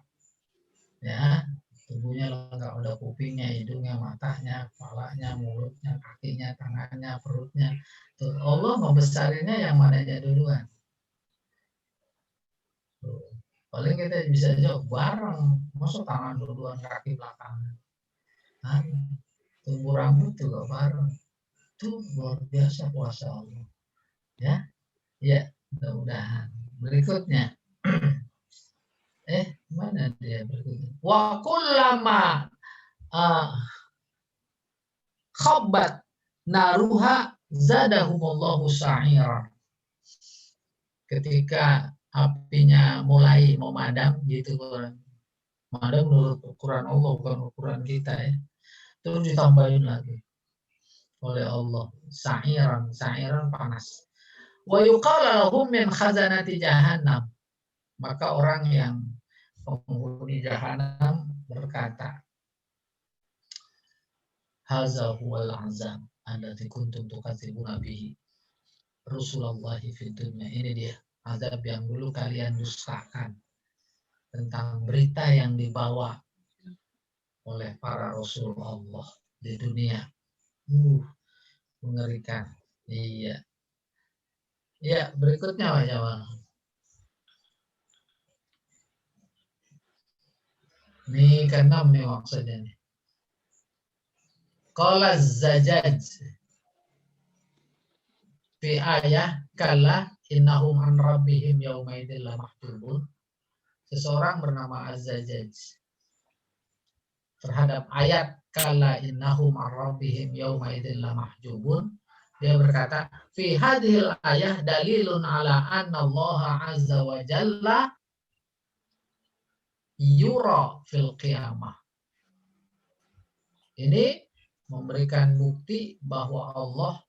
ya, tubuhnya lengkap, ada kupingnya, hidungnya, matanya, kepalanya, mulutnya, kakinya, tangannya, perutnya. Tuh, Allah membesarinya yang mananya duluan. Tuh. Paling kita bisa jawab bareng, masuk tangan duluan, kaki belakangan. Nah, tumbuh rambut juga bareng. Itu luar biasa kuasa Allah. Ya, ya. Mudah-mudahan. Berikutnya. Mana dia berikutnya? Wa kullama khabbat naruha zadahumullahu sa'ira. Ketika apinya mulai memadam gitu, memadam menurut ukuran Allah, bukan ukuran kita, ya. Terus ditambahin lagi oleh Allah sa'iran, sa'iran panas. Wa yuqala lahum min khazanati jahannam. Maka orang yang penghuni jahanam berkata, hadza huwal azab allati kuntum tukadzibuna bihi Rasulullah fid dunya. Ini dia azab yang dulu kalian dustakan tentang berita yang dibawa oleh para Rasul Allah di dunia. Mengerikan. Iya. Ya, berikutnya Pak Jamal. Ini keenam nih maksudnya nih. Qala Zajjaj fi ayah kalla innahum an rabbihim yauma idzin lamahjubun. Seseorang bernama Az-Zajjaj terhadap ayat kalla innahum an rabbihim yauma idzin lamahjubun, dia berkata fi hadhil ayah dalilun ala anna Allah azza wa jalla yura fil qiyamah. Ini memberikan bukti bahwa Allah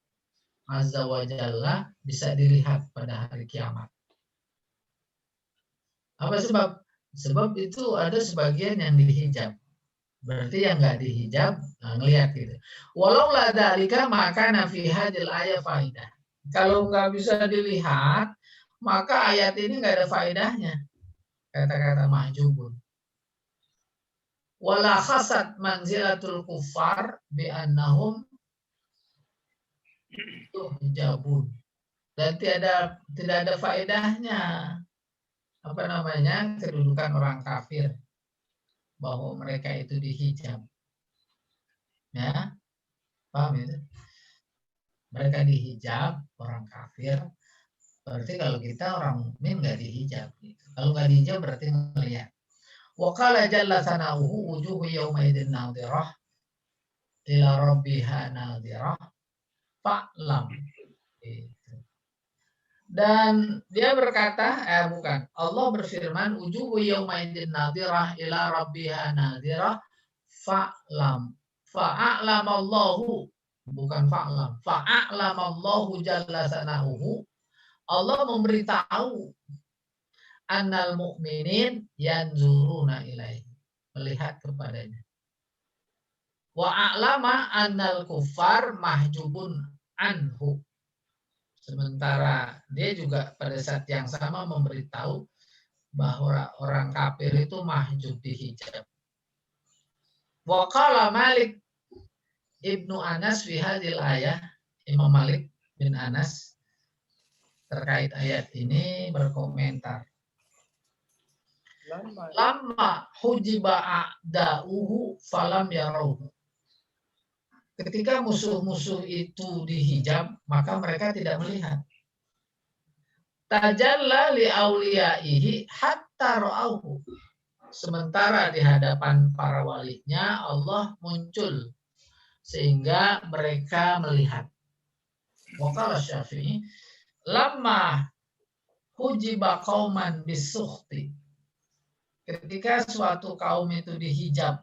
azza wa jalla bisa dilihat pada hari kiamat. Apa sebab? Sebab itu ada sebagian yang dihijab. Berarti yang nggak dihijab, ngelihat gitu. Walau la dzalika maka fi hadil ayat faidah. Kalau nggak bisa dilihat, maka ayat ini nggak ada faedahnya. Kata-kata mahjubun. Wala khasat manzilatul kufar bi annahum Itu hijabun. Dan tidak ada faedahnya kedudukan orang kafir bahwa mereka itu dihijab. Ya, paham itu? Mereka dihijab orang kafir. Berarti kalau kita orang mukmin nggak dihijab. Gitu. Kalau nggak dihijab berarti ngelihat. Wa qala jalla sana'uhu wujuhu yawmaidin nadhirah ila rabbiha nadhirah fa'lam. Gitu. Dan dia berkata, Allah berfirman, wujuhu yawmaidin nadhirah ila rabbiha nadhirah fa'lam. Fa'a'lamallahu, bukan fa'lam. Fa'a'lamallahu jalla sana'uhu. Allah memberitahu annal mu'minin yanzuruna ilaihi, melihat kepadanya. Wa a'lama annal kuffar mahjubun anhu. Sementara dia juga pada saat yang sama memberitahu bahwa orang kafir itu mahjub dihijab. Wa qala Malik ibnu Anas fi hadhil ayah, Imam Malik bin Anas terkait ayat ini berkomentar. Lama hujiba a'da'uhu falam yaruhu. Ketika musuh-musuh itu dihijab, maka mereka tidak melihat. Tajalla li auliyaihi hatta ra'auhu. Sementara di hadapan para walinya Allah muncul sehingga mereka melihat. Waqala Syafi'i, lamma hujiba qauman bisukhti. Ketika suatu kaum itu dihijab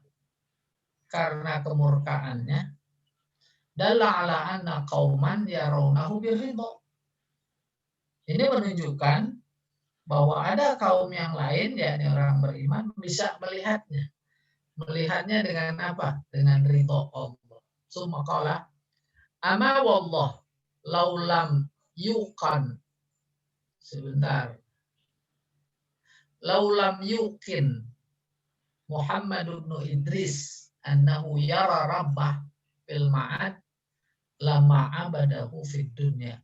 karena kemurkaannya, dalla ala anna qauman yarawnahu birridha. Ini menunjukkan bahwa ada kaum yang lain, yakni orang beriman, bisa melihatnya. Melihatnya dengan apa? Dengan ridha Allah. Summa qala, ama wallah laulam yuqan. Sebentar. Laulam yuqin Muhammad ibn Idris annahu yara rabbah fil ma'ad lama abadahu fid dunya.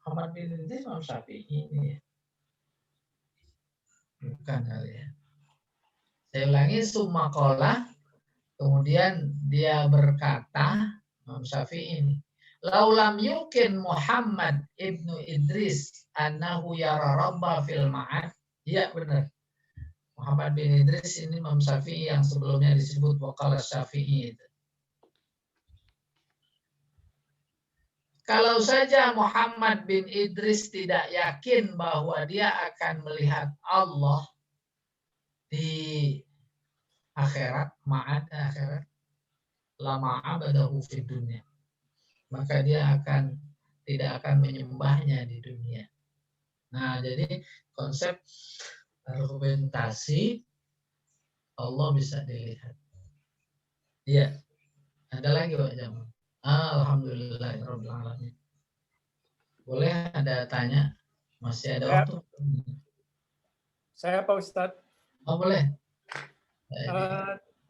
Muhammad bin Idris Imam Syafi'i ini ya. Bukan kali ya. Saya ulangi, summa qala, kemudian dia berkata, Imam Syafi'i ini, laulam yukin Muhammad ibnu Idris annahu yara rabbah fil ma'ad. Iya benar. Muhammad bin Idris ini Imam Syafi'i yang sebelumnya disebut Waqala Syafi'i itu. Kalau saja Muhammad bin Idris tidak yakin bahwa dia akan melihat Allah di akhirat, ma'ad akhirat, lama abadahu fid dunya, maka dia tidak akan menyembahnya di dunia. Nah, jadi konsep argumentasi Allah bisa dilihat. Iya. Ada lagi Pak Jamal? Alhamdulillahirrahmanirrahim. Boleh ada tanya? Masih ada waktu? Saya Pak Ustadz. Oh boleh.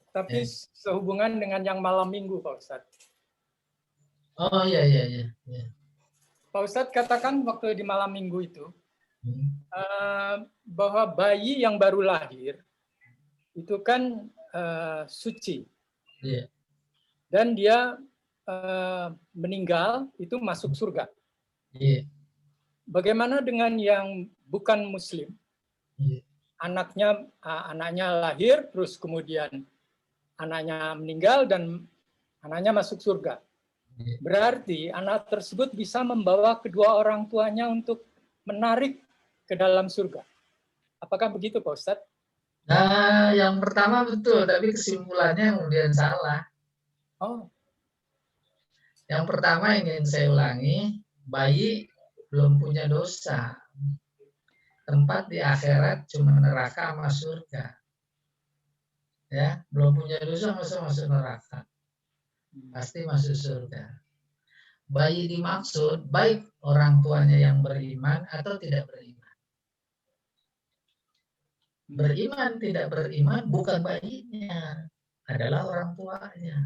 Tapi sehubungan dengan yang malam minggu Pak Ustadz. Oh iya. Pak Ustadz katakan waktu di malam minggu itu bahwa bayi yang baru lahir itu kan suci. Iya. Dan dia meninggal itu masuk surga. Iya. Bagaimana dengan yang bukan Muslim? Iya. Anaknya lahir, terus kemudian anaknya meninggal dan anaknya masuk surga. Iya. Berarti anak tersebut bisa membawa kedua orang tuanya untuk menarik ke dalam surga. Apakah begitu Pak Ustadz? Nah, yang pertama betul, tapi kesimpulannya kemudian salah. Oh. Yang pertama ingin saya ulangi, bayi belum punya dosa. Tempat di akhirat cuma neraka sama surga. Ya, belum punya dosa masuk neraka. Pasti masuk surga. Bayi dimaksud baik orang tuanya yang beriman atau tidak beriman. Beriman tidak beriman bukan bayinya, adalah orang tuanya.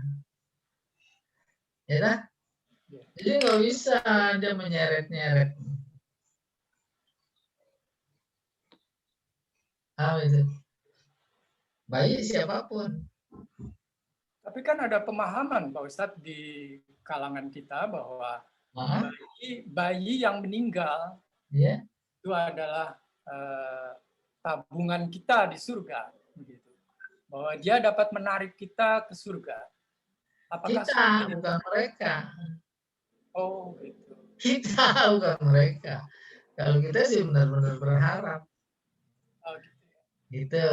Ya, Jadi nggak bisa dia menyeret-nyeret. Itu. Bayi siapapun. Tapi kan ada pemahaman Pak Ustadz di kalangan kita bahwa bayi yang meninggal itu adalah tabungan kita di surga, begitu. Bahwa dia dapat menarik kita ke surga. Apakah kita bukan mereka? Oh, gitu. Kita bukan mereka. Kalau kita sih benar-benar berharap. Oh, gitu.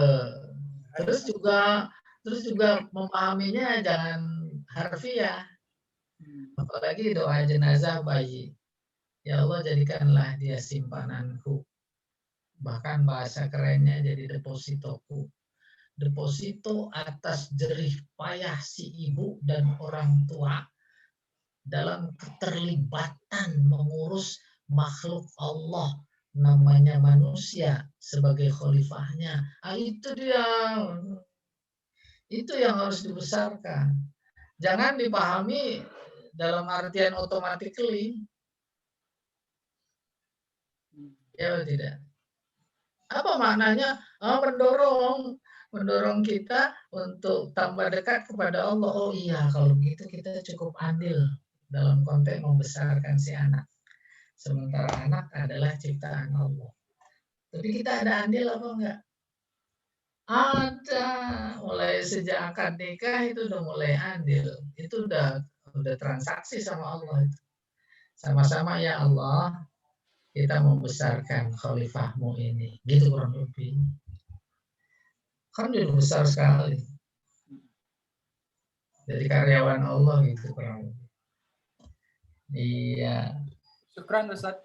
Terus juga memahaminya jangan harfiah. Apalagi doa jenazah bayi. Ya Allah, jadikanlah dia simpananku. Bahkan bahasa kerennya jadi depositoku. Deposito atas jerih payah si ibu dan orang tua dalam keterlibatan mengurus makhluk Allah namanya manusia sebagai khalifahnya. Itu dia. Itu yang harus dibesarkan. Jangan dipahami dalam artian automatically. Ya tidak. Apa maknanya? Mendorong kita untuk tambah dekat kepada Allah. Oh iya, kalau begitu kita cukup adil dalam konteks membesarkan si anak. Sementara anak adalah ciptaan Allah. Tapi kita ada andil apa enggak? Ada. Mulai sejak akad nikah itu udah mulai andil. Itu udah transaksi sama Allah. Sama-sama ya Allah, kita membesarkan khalifahmu ini. Gitu kurang lebih. Kan udah besar sekali. Jadi karyawan Allah gitu kurang lebih. Iya. Syukran Ustaz.